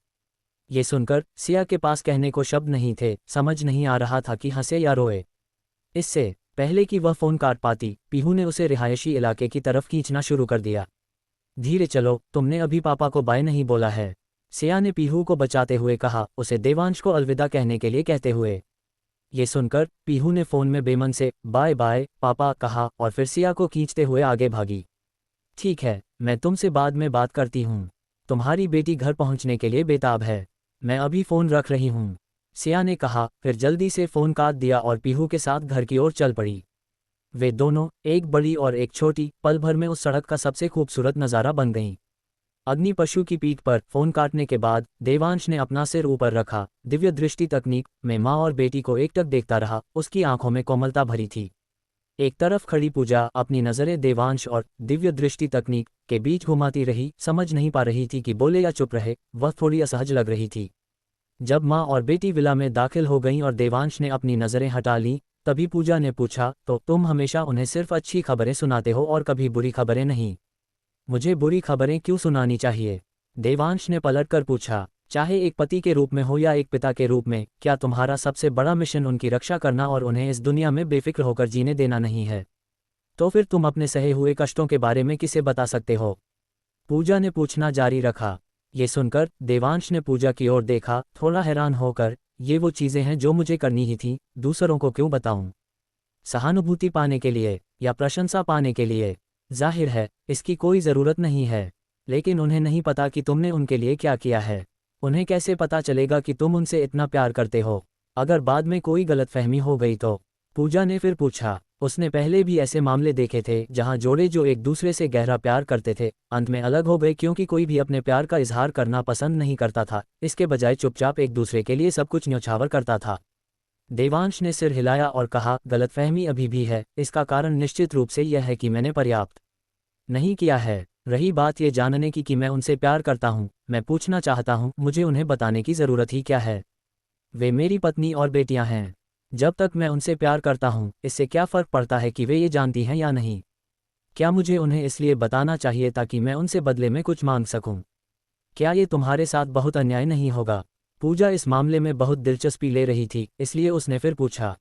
ये सुनकर सिया के पास कहने को शब्द नहीं थे, समझ नहीं आ रहा था कि हंसे या रोए। इससे पहले कि वह फ़ोन काट पाती, पीहू ने उसे रिहायशी इलाके की तरफ खींचना शुरू कर दिया। धीरे चलो, तुमने अभी पापा को बाय नहीं बोला है, सिया ने पीहू को बचाते हुए कहा, उसे देवांश को अलविदा कहने के लिए कहते हुए। ये सुनकर पीहू ने फ़ोन में बेमन से बाय बाय पापा कहा और फिर सिया को खींचते हुए आगे भागी। ठीक है, मैं तुमसे बाद में बात करती हूँ। तुम्हारी बेटी घर पहुँचने के लिए बेताब है। मैं अभी फ़ोन रख रही हूँ, सिया ने कहा, फिर जल्दी से फ़ोन काट दिया और पीहू के साथ घर की ओर चल पड़ी। वे दोनों, एक बड़ी और एक छोटी, पल भर में उस सड़क का सबसे खूबसूरत नज़ारा बन गईं। अग्नि पशु की पीठ पर फ़ोन काटने के बाद देवांश ने अपना सिर ऊपर रखा। दिव्य दृष्टि तकनीक में माँ और बेटी को एकटक देखता रहा। उसकी आंखों में कोमलता भरी थी। एक तरफ खड़ी पूजा अपनी नज़रें देवांश और दिव्य दृष्टि तकनीक के बीच घुमाती रही, समझ नहीं पा रही थी कि बोले या चुप रहे। वह थोड़ी असहज लग रही थी। जब माँ और बेटी विला में दाखिल हो गईं और देवांश ने अपनी नज़रें हटा लीं, तभी पूजा ने पूछा, तो तुम हमेशा उन्हें सिर्फ अच्छी खबरें सुनाते हो और कभी बुरी खबरें नहीं? मुझे बुरी खबरें क्यों सुनानी चाहिए? देवांश ने पलटकर पूछा। चाहे एक पति के रूप में हो या एक पिता के रूप में, क्या तुम्हारा सबसे बड़ा मिशन उनकी रक्षा करना और उन्हें इस दुनिया में बेफिक्र होकर जीने देना नहीं है? तो फिर तुम अपने सहे हुए कष्टों के बारे में किसे बता सकते हो? पूजा ने पूछना जारी रखा। ये सुनकर देवांश ने पूजा की ओर देखा, थोड़ा हैरान होकर। ये वो चीज़ें हैं जो मुझे करनी ही थी, दूसरों को क्यों बताऊं? सहानुभूति पाने के लिए या प्रशंसा पाने के लिए? जाहिर है इसकी कोई ज़रूरत नहीं है। लेकिन उन्हें नहीं पता कि तुमने उनके लिए क्या किया है। उन्हें कैसे पता चलेगा कि तुम उनसे इतना प्यार करते हो, अगर बाद में कोई गलतफहमी हो गई तो? पूजा ने फिर पूछा। उसने पहले भी ऐसे मामले देखे थे जहां जोड़े जो एक दूसरे से गहरा प्यार करते थे, अंत में अलग हो गए क्योंकि कोई भी अपने प्यार का इजहार करना पसंद नहीं करता था। इसके बजाय चुपचाप एक दूसरे के लिए सब कुछ न्यौछावर करता था। देवांश ने सिर हिलाया और कहा, गलतफहमी अभी भी है। इसका कारण निश्चित रूप से यह है कि मैंने पर्याप्त नहीं किया है। रही बात ये जानने की कि मैं उनसे प्यार करता हूँ, मैं पूछना चाहता हूँ, मुझे उन्हें बताने की ज़रूरत ही क्या है? वे मेरी पत्नी और बेटियां हैं। जब तक मैं उनसे प्यार करता हूँ, इससे क्या फ़र्क पड़ता है कि वे ये जानती हैं या नहीं? क्या मुझे उन्हें इसलिए बताना चाहिए ताकि मैं उनसे बदले में कुछ मांग सकूं? क्या ये तुम्हारे साथ बहुत अन्याय नहीं होगा? पूजा इस मामले में बहुत दिलचस्पी ले रही थी, इसलिए उसने फिर पूछा।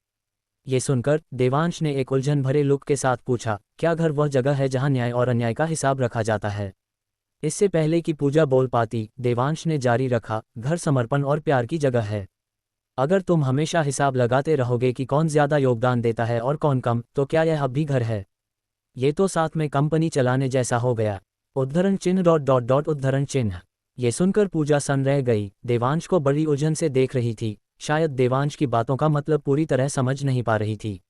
ये सुनकर देवांश ने एक उलझन भरे लुक के साथ पूछा, क्या घर वह जगह है जहां न्याय और अन्याय का हिसाब रखा जाता है? इससे पहले कि पूजा बोल पाती, देवांश ने जारी रखा, घर समर्पण और प्यार की जगह है। अगर तुम हमेशा हिसाब लगाते रहोगे कि कौन ज़्यादा योगदान देता है और कौन कम, तो क्या यह अब भी घर है? ये तो साथ में कंपनी चलाने जैसा हो गया। उद्धरण चिन्ह डॉट डॉट डॉट उद्धरण चिन्ह। ये सुनकर पूजा सन रह गई। देवांश को बड़ी उलझन से देख रही थी। शायद देवांश की बातों का मतलब पूरी तरह समझ नहीं पा रही थी।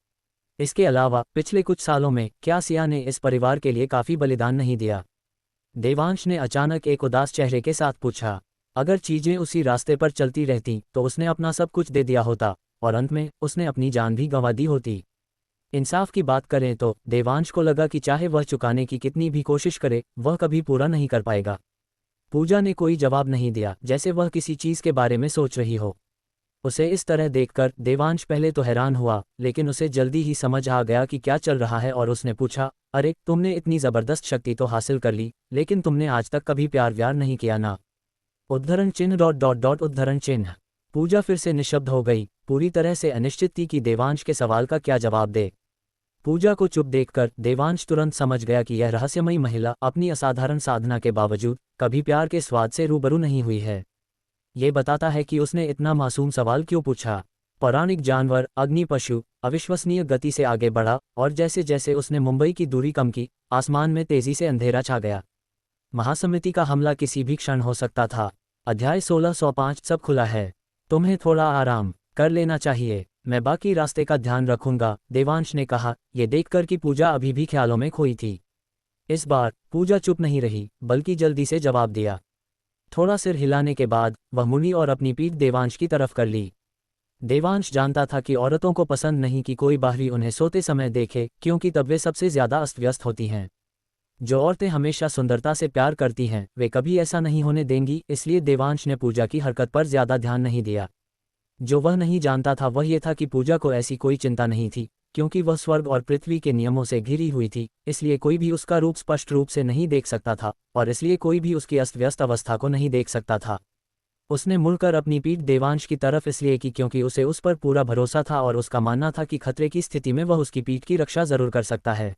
इसके अलावा पिछले कुछ सालों में क्या सिया ने इस परिवार के लिए काफ़ी बलिदान नहीं दिया? देवांश ने अचानक एक उदास चेहरे के साथ पूछा। अगर चीज़ें उसी रास्ते पर चलती रहती तो उसने अपना सब कुछ दे दिया होता और अंत में उसने अपनी जान भी गंवा दी होती। इंसाफ की बात करें तो देवांश को लगा कि चाहे वह चुकाने की कितनी भी कोशिश करे, वह कभी पूरा नहीं कर पाएगा। पूजा ने कोई जवाब नहीं दिया, जैसे वह किसी चीज़ के बारे में सोच रही हो। उसे इस तरह देखकर देवांश पहले तो हैरान हुआ, लेकिन उसे जल्दी ही समझ आ गया कि क्या चल रहा है और उसने पूछा, अरे तुमने इतनी ज़बरदस्त शक्ति तो हासिल कर ली, लेकिन तुमने आज तक कभी प्यार व्यार नहीं किया ना? उद्धरण चिन्ह डॉट डॉट डॉट उद्धरण चिन्ह। पूजा फिर से निशब्द हो गई, पूरी तरह से अनिश्चित थी कि देवांश के सवाल का क्या जवाब दे। पूजा को चुप देखकर देवांश तुरंत समझ गया कि यह रहस्यमयी महिला अपनी असाधारण साधना के बावजूद कभी प्यार के स्वाद से रूबरू नहीं हुई है। ये बताता है कि उसने इतना मासूम सवाल क्यों पूछा। पौराणिक जानवर अग्नि पशु अविश्वसनीय गति से आगे बढ़ा, और जैसे जैसे उसने मुंबई की दूरी कम की, आसमान में तेजी से अंधेरा छा गया। महासमिति का हमला किसी भी क्षण हो सकता था। अध्याय 1605 सब खुला है। तुम्हें थोड़ा आराम कर लेना चाहिए, मैं बाकी रास्ते का ध्यान रखूंगा, देवांश ने कहा, ये देखकर कि पूजा अभी भी ख्यालों में खोई थी। इस बार पूजा चुप नहीं रही, बल्कि जल्दी से जवाब दिया। थोड़ा सिर हिलाने के बाद वह मुड़ी और अपनी पीठ देवांश की तरफ कर ली। देवांश जानता था कि औरतों को पसंद नहीं कि कोई बाहरी उन्हें सोते समय देखे, क्योंकि तब वे सबसे ज्यादा अस्त व्यस्त होती हैं। जो औरतें हमेशा सुंदरता से प्यार करती हैं, वे कभी ऐसा नहीं होने देंगी, इसलिए देवांश ने पूजा की हरकत पर ज्यादा ध्यान नहीं दिया। जो वह नहीं जानता था वह ये था कि पूजा को ऐसी कोई चिंता नहीं थी, क्योंकि वह स्वर्ग और पृथ्वी के नियमों से घिरी हुई थी, इसलिए कोई भी उसका रूप स्पष्ट रूप से नहीं देख सकता था, और इसलिए कोई भी उसकी अस्त व्यस्त अवस्था को नहीं देख सकता था। उसने मुड़कर अपनी पीठ देवांश की तरफ इसलिए की क्योंकि उसे उस पर पूरा भरोसा था और उसका मानना था कि खतरे की स्थिति में वह उसकी पीठ की रक्षा जरूर कर सकता है।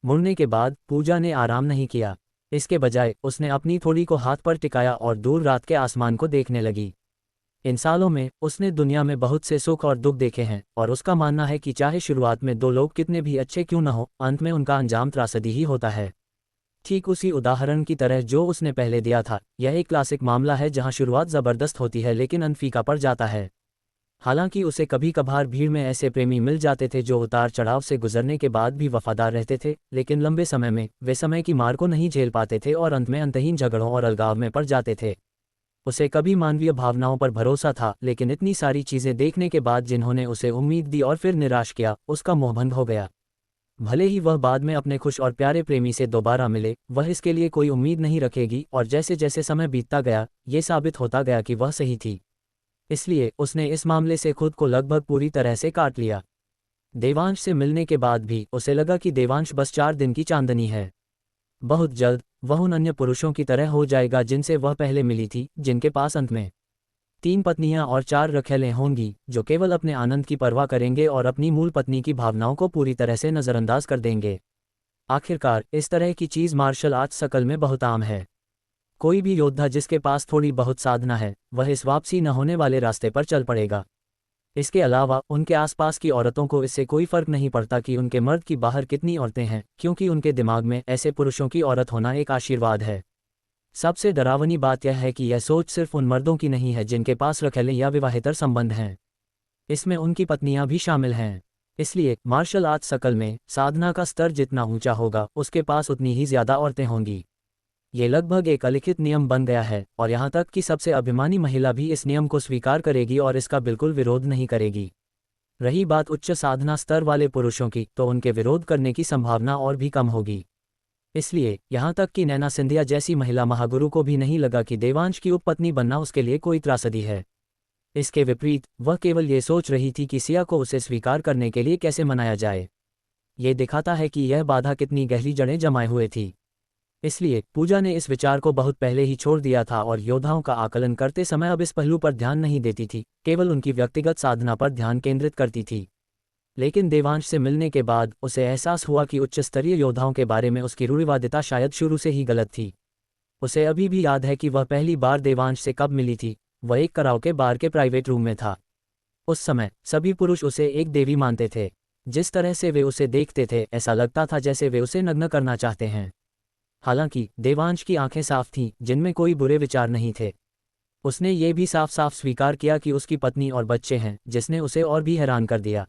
मुड़ने के बाद पूजा ने आराम नहीं किया। इसके बजाय उसने अपनी थोड़ी को हाथ पर टिकाया और दूर रात के आसमान को देखने लगी। इन सालों में उसने दुनिया में बहुत से सुख और दुख देखे हैं, और उसका मानना है कि चाहे शुरुआत में दो लोग कितने भी अच्छे क्यों न हो, अंत में उनका अंजाम त्रासदी ही होता है। ठीक उसी उदाहरण की तरह जो उसने पहले दिया था, यह एक क्लासिक मामला है जहां शुरुआत ज़बरदस्त होती है लेकिन अंत फीका पड़ जाता है। हालांकि उसे कभी कभार भीड़ में ऐसे प्रेमी मिल जाते थे जो उतार चढ़ाव से गुजरने के बाद भी वफादार रहते थे, लेकिन लंबे समय में वे समय की मार को नहीं झेल पाते थे और अंत में अंतहीन झगड़ों और अलगाव में पड़ जाते थे। उसे कभी मानवीय भावनाओं पर भरोसा था, लेकिन इतनी सारी चीजें देखने के बाद जिन्होंने उसे उम्मीद दी और फिर निराश किया, उसका मोहभंग हो गया। भले ही वह बाद में अपने खुश और प्यारे प्रेमी से दोबारा मिले, वह इसके लिए कोई उम्मीद नहीं रखेगी, और जैसे जैसे समय बीतता गया ये साबित होता गया कि वह सही थी। इसलिए उसने इस मामले से खुद को लगभग पूरी तरह से काट लिया। देवांश से मिलने के बाद भी उसे लगा कि देवांश बस 4 दिन की चांदनी है। बहुत जल्द वह उन अन्य पुरुषों की तरह हो जाएगा जिनसे वह पहले मिली थी, जिनके पास अंत में 3 पत्नियां और 4 रखैलें होंगी, जो केवल अपने आनंद की परवाह करेंगे और अपनी मूल पत्नी की भावनाओं को पूरी तरह से नज़रअंदाज कर देंगे। आखिरकार इस तरह की चीज़ मार्शल आर्ट्स सकल में बहुत आम है। कोई भी योद्धा जिसके पास थोड़ी बहुत साधना है, वह इस वापसी न होने वाले रास्ते पर चल पड़ेगा। इसके अलावा उनके आसपास की औरतों को इससे कोई फर्क नहीं पड़ता कि उनके मर्द की बाहर कितनी औरतें हैं, क्योंकि उनके दिमाग में ऐसे पुरुषों की औरत होना एक आशीर्वाद है। सबसे डरावनी बात यह है कि यह सोच सिर्फ उन मर्दों की नहीं है जिनके पास रखैले या विवाहेतर संबंध हैं। इसमें उनकी पत्नियां भी शामिल हैं। इसलिए मार्शल आर्ट्स सकल में साधना का स्तर जितना ऊंचा होगा, उसके पास उतनी ही ज्यादा औरतें होंगी। ये लगभग एक अलिखित नियम बन गया है, और यहाँ तक कि सबसे अभिमानी महिला भी इस नियम को स्वीकार करेगी और इसका बिल्कुल विरोध नहीं करेगी। रही बात उच्च साधना स्तर वाले पुरुषों की, तो उनके विरोध करने की संभावना और भी कम होगी। इसलिए यहाँ तक कि नैना सिंधिया जैसी महिला महागुरु को भी नहीं लगा कि देवांश की उपपत्नी बनना उसके लिए कोई त्रासदी है। इसके विपरीत वह केवल ये सोच रही थी कि सिया को उसे स्वीकार करने के लिए कैसे मनाया जाए। ये दिखाता है कि यह बाधा कितनी गहरी जड़ें जमाए हुए थी। इसलिए पूजा ने इस विचार को बहुत पहले ही छोड़ दिया था और योद्धाओं का आकलन करते समय अब इस पहलू पर ध्यान नहीं देती थी, केवल उनकी व्यक्तिगत साधना पर ध्यान केंद्रित करती थी। लेकिन देवांश से मिलने के बाद उसे एहसास हुआ कि उच्च स्तरीय योद्धाओं के बारे में उसकी रूढ़िवादिता शायद शुरू से ही गलत थी। उसे अभी भी याद है कि वह पहली बार देवांश से कब मिली थी। वह एक कराओके बार के प्राइवेट रूम में था। उस समय सभी पुरुष उसे एक देवी मानते थे। जिस तरह से वे उसे देखते थे, ऐसा लगता था जैसे वे उसे नग्न करना चाहते हैं। हालांकि देवांश की आंखें साफ थीं, जिनमें कोई बुरे विचार नहीं थे। उसने ये भी साफ साफ स्वीकार किया कि उसकी पत्नी और बच्चे हैं, जिसने उसे और भी हैरान कर दिया।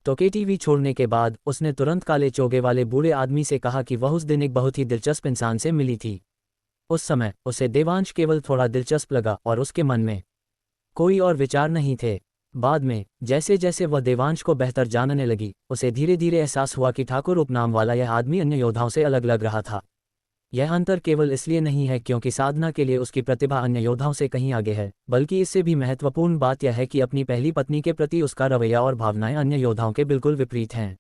तो टीवी छोड़ने के बाद उसने तुरंत काले चोगे वाले बूढ़े आदमी से कहा कि वह उस दिन एक बहुत ही दिलचस्प इंसान से मिली थी। उस समय उसे देवांश केवल थोड़ा दिलचस्प लगा और उसके मन में कोई और विचार नहीं थे। बाद में जैसे जैसे वह देवांश को बेहतर जानने लगी, उसे धीरे धीरे एहसास हुआ कि ठाकुर उपनाम वाला यह आदमी अन्य योद्धाओं से अलग लग रहा था। यह अंतर केवल इसलिए नहीं है क्योंकि साधना के लिए उसकी प्रतिभा अन्य योद्धाओं से कहीं आगे है, बल्कि इससे भी महत्वपूर्ण बात यह है कि अपनी पहली पत्नी के प्रति उसका रवैया और भावनाएं अन्य योद्धाओं के बिल्कुल विपरीत हैं।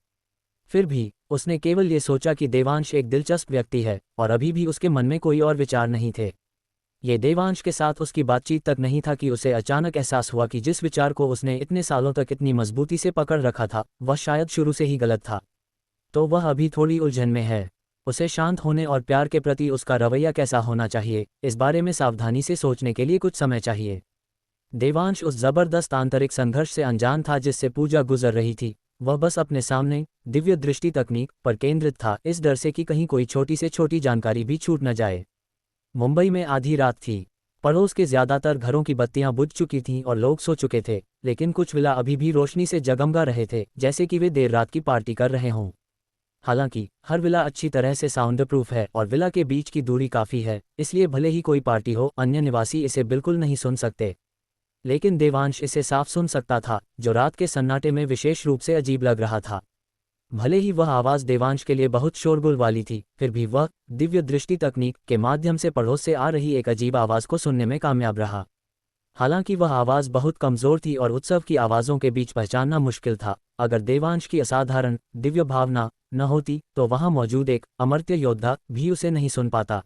फिर भी उसने केवल ये सोचा कि देवांश एक दिलचस्प व्यक्ति है और अभी भी उसके मन में कोई और विचार नहीं थे। ये देवांश के साथ उसकी बातचीत तक नहीं था कि उसे अचानक एहसास हुआ कि जिस विचार को उसने इतने सालों तक इतनी मजबूती से पकड़ रखा था वह शायद शुरू से ही गलत था। तो वह अभी थोड़ी उलझन में है। उसे शांत होने और प्यार के प्रति उसका रवैया कैसा होना चाहिए, इस बारे में सावधानी से सोचने के लिए कुछ समय चाहिए। देवांश उस जबरदस्त आंतरिक संघर्ष से अनजान था जिससे पूजा गुजर रही थी। वह बस अपने सामने दिव्य दृष्टि तकनीक पर केंद्रित था, इस डर से कि कहीं कोई छोटी से छोटी जानकारी भी छूट न जाए। मुंबई में आधी रात थी। पड़ोस के ज्यादातर घरों की बत्तियां बुझ चुकी थीं और लोग सो चुके थे, लेकिन कुछ विला अभी भी रोशनी से जगमगा रहे थे, जैसे कि वे देर रात की पार्टी कर रहे हों। हालांकि हर विला अच्छी तरह से साउंड प्रूफ है और विला के बीच की दूरी काफ़ी है, इसलिए भले ही कोई पार्टी हो अन्य निवासी इसे बिल्कुल नहीं सुन सकते। लेकिन देवांश इसे साफ सुन सकता था, जो रात के सन्नाटे में विशेष रूप से अजीब लग रहा था। भले ही वह आवाज़ देवांश के लिए बहुत शोरगुल वाली थी, फिर भी वह दिव्य दृष्टि तकनीक के माध्यम से पड़ोस से आ रही एक अजीब आवाज़ को सुनने में कामयाब रहा। हालांकि वह आवाज़ बहुत कमज़ोर थी और उत्सव की आवाज़ों के बीच पहचानना मुश्किल था। अगर देवांश की असाधारण दिव्य भावना न होती तो वहां मौजूद एक अमर्त्य योद्धा भी उसे नहीं सुन पाता।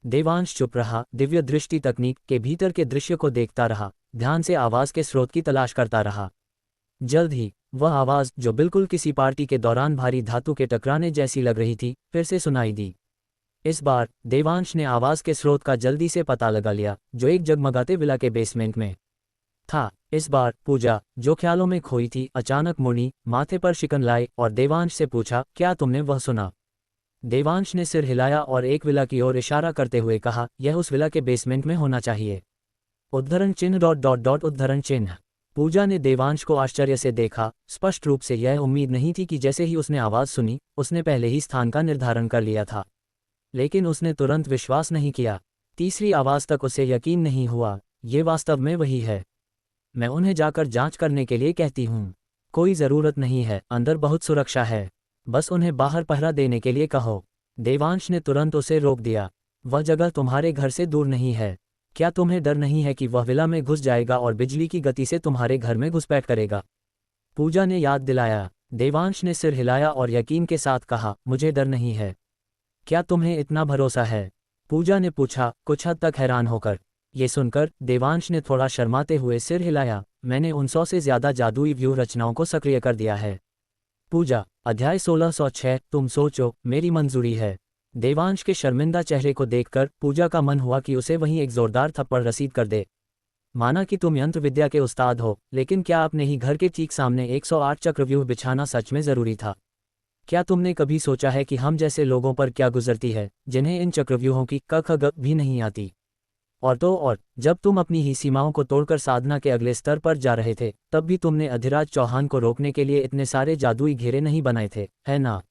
देवांश चुप रहा, दिव्य दृष्टि तकनीक के भीतर के दृश्य को देखता रहा, ध्यान से आवाज़ के स्रोत की तलाश करता रहा। जल्द ही वह आवाज़, जो बिल्कुल किसी पार्टी के दौरान भारी धातु के टकराने जैसी लग रही थी, फिर से सुनाई दी। इस बार देवांश ने आवाज़ के स्रोत का जल्दी से पता लगा लिया, जो एक जगमगाते विला के बेसमेंट में था। इस बार पूजा, जो ख्यालों में खोई थी, अचानक मुड़ी, माथे पर शिकन लाई और देवांश से पूछा, क्या तुमने वह सुना? देवांश ने सिर हिलाया और एक विला की ओर इशारा करते हुए कहा, यह उस विला के बेसमेंट में होना चाहिए। उद्धरण चिन्ह डॉट डॉट डॉट उद्धरण चिन्ह। पूजा ने देवांश को आश्चर्य से देखा। स्पष्ट रूप से यह उम्मीद नहीं थी कि जैसे ही उसने आवाज़ सुनी उसने पहले ही स्थान का निर्धारण कर लिया था, लेकिन उसने तुरंत विश्वास नहीं किया। तीसरी आवाज़ तक उसे यकीन नहीं हुआ, ये वास्तव में वही है। मैं उन्हें जाकर जांच करने के लिए कहती हूँ। कोई ज़रूरत नहीं है, अंदर बहुत सुरक्षा है, बस उन्हें बाहर पहरा देने के लिए कहो। देवांश ने तुरंत उसे रोक दिया। वह जगह तुम्हारे घर से दूर नहीं है। क्या तुम्हें डर नहीं है कि वह विला में घुस जाएगा और बिजली की गति से तुम्हारे घर में घुसपैठ करेगा? पूजा ने याद दिलाया। देवांश ने सिर हिलाया और यकीन के साथ कहा, मुझे डर नहीं है। क्या तुम्हें इतना भरोसा है? पूजा ने पूछा, कुछ हद तक हैरान होकर। ये सुनकर देवांश ने थोड़ा शर्माते हुए सिर हिलाया। मैंने 100 से ज़्यादा जादुई व्यूह रचनाओं को सक्रिय कर दिया है। पूजा, अध्याय 1606, तुम सोचो, मेरी मंजूरी है। देवांश के शर्मिंदा चेहरे को देखकर पूजा का मन हुआ कि उसे वहीं एक जोरदार थप्पड़ रसीद कर दे। माना कि तुम यंत्र विद्या के उस्ताद हो, लेकिन क्या अपने ही घर के ठीक सामने 108 चक्रव्यूह बिछाना सच में ज़रूरी था? क्या तुमने कभी सोचा है कि हम जैसे लोगों पर क्या गुजरती है, जिन्हें इन चक्रव्यूहों की क ख ग भी नहीं आती? और तो और, जब तुम अपनी ही सीमाओं को तोड़कर साधना के अगले स्तर पर जा रहे थे, तब भी तुमने अधिराज चौहान को रोकने के लिए इतने सारे जादुई घेरे नहीं बनाए थे, है ना?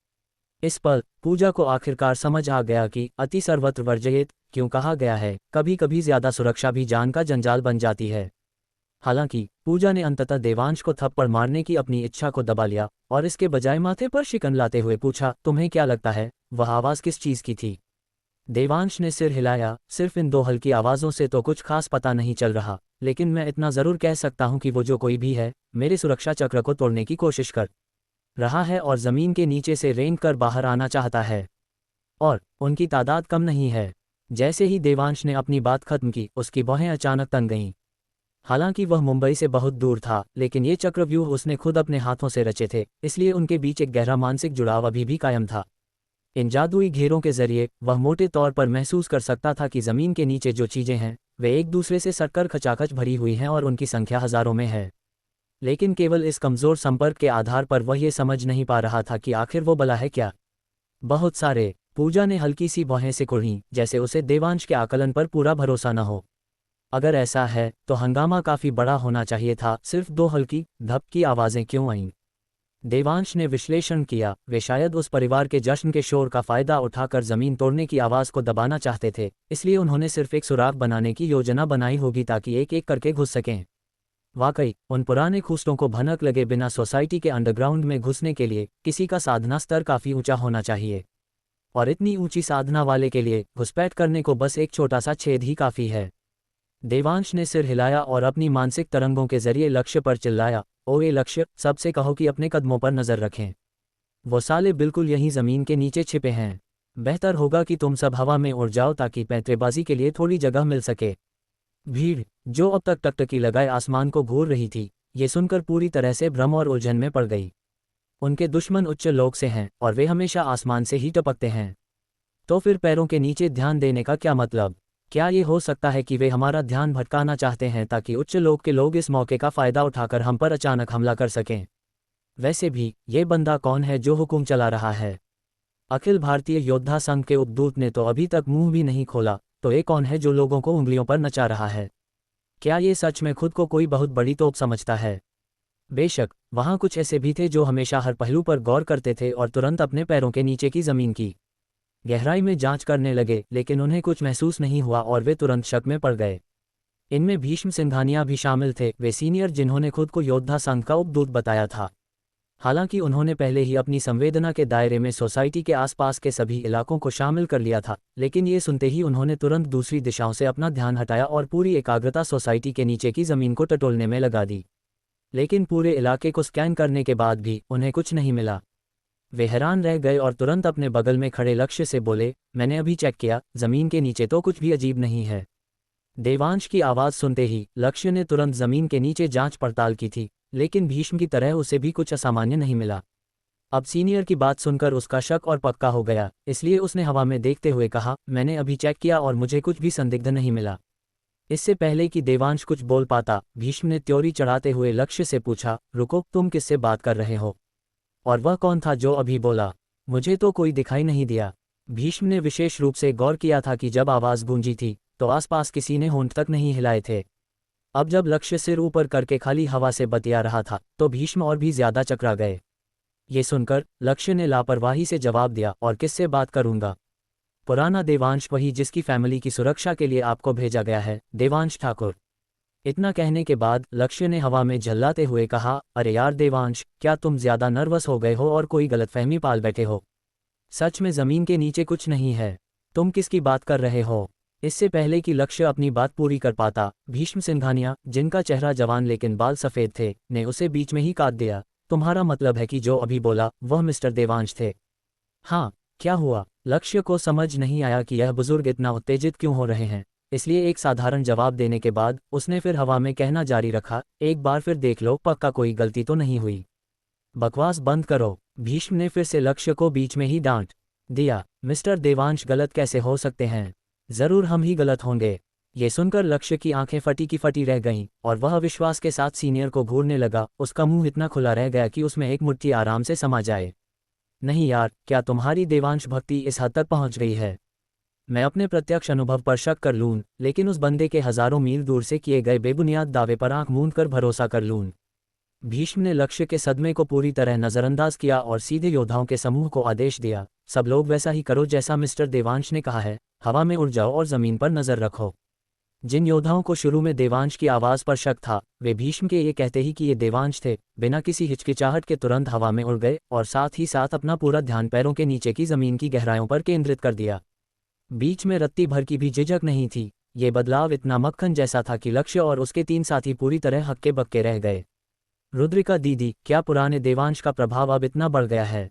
इस पल पूजा को आखिरकार समझ आ गया कि अति सर्वत्र वर्जयेत क्यों कहा गया है। कभी कभी ज्यादा सुरक्षा भी जान का जंजाल बन जाती है। हालांकि पूजा ने अंततः देवांश को थप्पड़ मारने की अपनी इच्छा को दबा लिया और इसके बजाय माथे पर शिकन लाते हुए पूछा, तुम्हें क्या लगता है वह आवाज़ किस चीज़ की थी? देवांश ने सिर हिलाया। सिर्फ इन दो हल्की आवाज़ों से तो कुछ खास पता नहीं चल रहा, लेकिन मैं इतना ज़रूर कह सकता हूँ कि वो जो कोई भी है, मेरे सुरक्षा चक्र को तोड़ने की कोशिश कर रहा है और ज़मीन के नीचे से रेंग कर बाहर आना चाहता है। और उनकी तादाद कम नहीं है। जैसे ही देवांश ने अपनी बात खत्म की, उसकी बाहें अचानक तन गईं। हालांकि वह मुंबई से बहुत दूर था, लेकिन ये चक्रव्यूह उसने खुद अपने हाथों से रचे थे, इसलिए उनके बीच एक गहरा मानसिक जुड़ाव अभी भी कायम था। इन जादुई घेरों के जरिए वह मोटे तौर पर महसूस कर सकता था कि ज़मीन के नीचे जो चीज़ें हैं वे एक दूसरे से सटकर खचाखच भरी हुई हैं और उनकी संख्या हज़ारों में है। लेकिन केवल इस कमज़ोर संपर्क के आधार पर वह ये समझ नहीं पा रहा था कि आखिर वो भला है क्या। बहुत सारे। पूजा ने हल्की सी बाहें सिकुड़ीं, जैसे उसे देवांश के आकलन पर पूरा भरोसा न हो। अगर ऐसा है तो हंगामा काफ़ी बड़ा होना चाहिए था। सिर्फ दो हल्की धप की आवाज़ें क्यों आईं? देवांश ने विश्लेषण किया। वे शायद उस परिवार के जश्न के शोर का फ़ायदा उठाकर ज़मीन तोड़ने की आवाज़ को दबाना चाहते थे, इसलिए उन्होंने सिर्फ एक सुराग बनाने की योजना बनाई होगी ताकि एक एक करके घुस सकें। वाकई उन पुराने खूंटों को भनक लगे बिना सोसाइटी के अंडरग्राउंड में घुसने के लिए किसी का साधना स्तर काफ़ी ऊंचा होना चाहिए, और इतनी ऊंची साधना वाले के लिए घुसपैठ करने को बस एक छोटा सा छेद ही काफ़ी है। देवांश ने सिर हिलाया और अपनी मानसिक तरंगों के जरिए लक्ष्य पर चिल्लाया, ओ ये लक्ष्य, सबसे कहो कि अपने कदमों पर नज़र रखें। वो साले बिल्कुल यहीं ज़मीन के नीचे छिपे हैं। बेहतर होगा कि तुम सब हवा में उड़ जाओ ताकि पैंतरेबाजी के लिए थोड़ी जगह मिल सके। भीड़, जो अब तक टकटकी लगाए आसमान को घूर रही थी, ये सुनकर पूरी तरह से भ्रम और उलझन में पड़ गई। उनके दुश्मन उच्च लोक से हैं और वे हमेशा आसमान से ही टपकते हैं। तो फिर पैरों के नीचे ध्यान देने का क्या मतलब? क्या ये हो सकता है कि वे हमारा ध्यान भटकाना चाहते हैं ताकि उच्च लोक के लोग इस मौके का फ़ायदा उठाकर हम पर अचानक हमला कर सकें? वैसे भी ये बंदा कौन है जो हुक्म चला रहा है? अखिल भारतीय योद्धा संघ के उपदूत ने तो अभी तक मुंह भी नहीं खोला, तो ये कौन है जो लोगों को उंगलियों पर नचा रहा है? क्या ये सच में खुद को कोई बहुत बड़ी तोप समझता है? बेशक वहाँ कुछ ऐसे भी थे जो हमेशा हर पहलू पर गौर करते थे और तुरंत अपने पैरों के नीचे की ज़मीन की गहराई में जांच करने लगे, लेकिन उन्हें कुछ महसूस नहीं हुआ और वे तुरंत शक में पड़ गए। इनमें भीष्म सिंघानिया भी शामिल थे, वे सीनियर जिन्होंने खुद को योद्धा संघ का उपदूत बताया था। हालांकि उन्होंने पहले ही अपनी संवेदना के दायरे में सोसाइटी के आसपास के सभी इलाकों को शामिल कर लिया था, लेकिन ये सुनते ही उन्होंने तुरंत दूसरी दिशाओं से अपना ध्यान हटाया और पूरी एकाग्रता सोसाइटी के नीचे की ज़मीन को टटोलने में लगा दी। लेकिन पूरे इलाके को स्कैन करने के बाद भी उन्हें कुछ नहीं मिला। वे हैरान रह गए और तुरंत अपने बगल में खड़े लक्ष्य से बोले, मैंने अभी चेक किया, ज़मीन के नीचे तो कुछ भी अजीब नहीं है। देवांश की आवाज़ सुनते ही लक्ष्य ने तुरंत ज़मीन के नीचे जांच पड़ताल की थी, लेकिन भीष्म की तरह उसे भी कुछ असामान्य नहीं मिला। अब सीनियर की बात सुनकर उसका शक और पक्का हो गया, इसलिए उसने हवा में देखते हुए कहा, मैंने अभी चेक किया और मुझे कुछ भी संदिग्ध नहीं मिला। इससे पहले कि देवांश कुछ बोल पाता, भीष्म ने त्योरी चढ़ाते हुए लक्ष्य से पूछा, रुको, तुम किससे बात कर रहे हो? और वह कौन था जो अभी बोला? मुझे तो कोई दिखाई नहीं दिया। भीष्म ने विशेष रूप से गौर किया था कि जब आवाज़ गूंजी थी तो आसपास किसी ने होंठ तक नहीं हिलाए थे। अब जब लक्ष्य सिर ऊपर करके खाली हवा से बतिया रहा था तो भीष्म और भी ज्यादा चकरा गए। ये सुनकर लक्ष्य ने लापरवाही से जवाब दिया, और किससे बात करूंगा? पुराना देवांश, वही जिसकी फैमिली की सुरक्षा के लिए आपको भेजा गया है, देवांश ठाकुर। इतना कहने के बाद लक्ष्य ने हवा में झल्लाते हुए कहा, अरे यार देवांश, क्या तुम ज्यादा नर्वस हो गए हो और कोई गलतफहमी पाल बैठे हो? सच में ज़मीन के नीचे कुछ नहीं है। तुम किसकी बात कर रहे हो? इससे पहले कि लक्ष्य अपनी बात पूरी कर पाता, भीष्म सिंघानिया, जिनका चेहरा जवान लेकिन बाल सफ़ेद थे, ने उसे बीच में ही काट दिया। तुम्हारा मतलब है कि जो अभी बोला वह मिस्टर देवांश थे? हाँ, क्या हुआ? लक्ष्य को समझ नहीं आया कि यह बुजुर्ग इतना उत्तेजित क्यों हो रहे हैं, इसलिए एक साधारण जवाब देने के बाद उसने फिर हवा में कहना जारी रखा, एक बार फिर देख लो, पक्का कोई गलती तो नहीं हुई। बकवास बंद करो। भीष्म ने फिर से लक्ष्य को बीच में ही डांट दिया। मिस्टर देवांश गलत कैसे हो सकते हैं? ज़रूर हम ही गलत होंगे। ये सुनकर लक्ष्य की आंखें फटी की फटी रह गईं और वह विश्वास के साथ सीनियर को घूरने लगा। उसका मुंह इतना खुला रह गया कि उसमें एक मुट्ठी आराम से समा जाए। नहीं यार, क्या तुम्हारी देवांश भक्ति इस हद तक पहुंच गई है? मैं अपने प्रत्यक्ष अनुभव पर शक कर लूं, लेकिन उस बंदे के हजारों मील दूर से किए गए बेबुनियाद दावे पर आंख मूंद कर भरोसा कर लूं। भीष्म ने लक्ष्य के सदमे को पूरी तरह नज़रअंदाज किया और सीधे योद्धाओं के समूह को आदेश दिया, सब लोग वैसा ही करो जैसा मिस्टर देवांश ने कहा है, हवा में उड़ जाओ और ज़मीन पर नज़र रखो। जिन योद्धाओं को शुरू में देवांश की आवाज़ पर शक था, वे भीष्म के ये कहते ही कि ये देवांश थे, बिना किसी हिचकिचाहट के तुरंत हवा में उड़ गए और साथ ही साथ अपना पूरा ध्यान पैरों के नीचे की ज़मीन की गहराइयों पर केंद्रित कर दिया। बीच में रत्ती भर की भी झिझक नहीं थी। ये बदलाव इतना मक्खन जैसा था कि लक्ष्य और उसके 3 साथी पूरी तरह हक्के बक्के रह गए। रुद्रिका दीदी, क्या पुराने देवांश का प्रभाव अब इतना बढ़ गया है?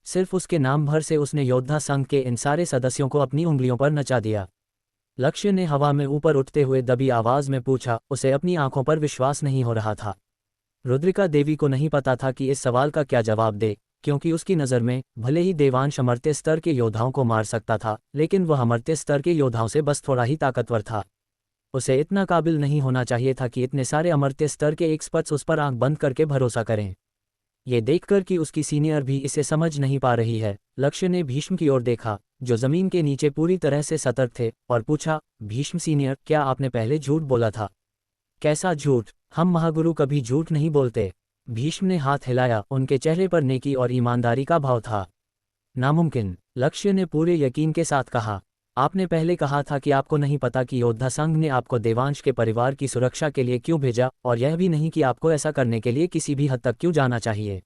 सिर्फ उसके नाम भर से उसने योद्धा संघ के इन सारे सदस्यों को अपनी उंगलियों पर नचा दिया। लक्ष्य ने हवा में ऊपर उठते हुए दबी आवाज में पूछा, उसे अपनी आंखों पर विश्वास नहीं हो रहा था। रुद्रिका देवी को नहीं पता था कि इस सवाल का क्या जवाब दे, क्योंकि उसकी नज़र में भले ही देवांश अमर्त्य स्तर के योद्धाओं को मार सकता था, लेकिन वह अमर्त्य स्तर के योद्धाओं से बस थोड़ा ही ताकतवर था। उसे इतना काबिल नहीं होना चाहिए था कि इतने सारे अमर्त्य स्तर के एक्सपर्ट्स उस पर आंख बंद करके भरोसा करें। ये देखकर कि उसकी सीनियर भी इसे समझ नहीं पा रही है, लक्ष्य ने भीष्म की ओर देखा, जो जमीन के नीचे पूरी तरह से सतर्क थे, और पूछा, भीष्म सीनियर, क्या आपने पहले झूठ बोला था? कैसा झूठ? हम महागुरु कभी झूठ नहीं बोलते। भीष्म ने हाथ हिलाया, उनके चेहरे पर नेकी और ईमानदारी का भाव था। नामुमकिन, लक्ष्य ने पूरे यकीन के साथ कहा। आपने पहले कहा था कि आपको नहीं पता कि योद्धा संघ ने आपको देवांश के परिवार की सुरक्षा के लिए क्यों भेजा, और यह भी नहीं कि आपको ऐसा करने के लिए किसी भी हद तक क्यों जाना चाहिए।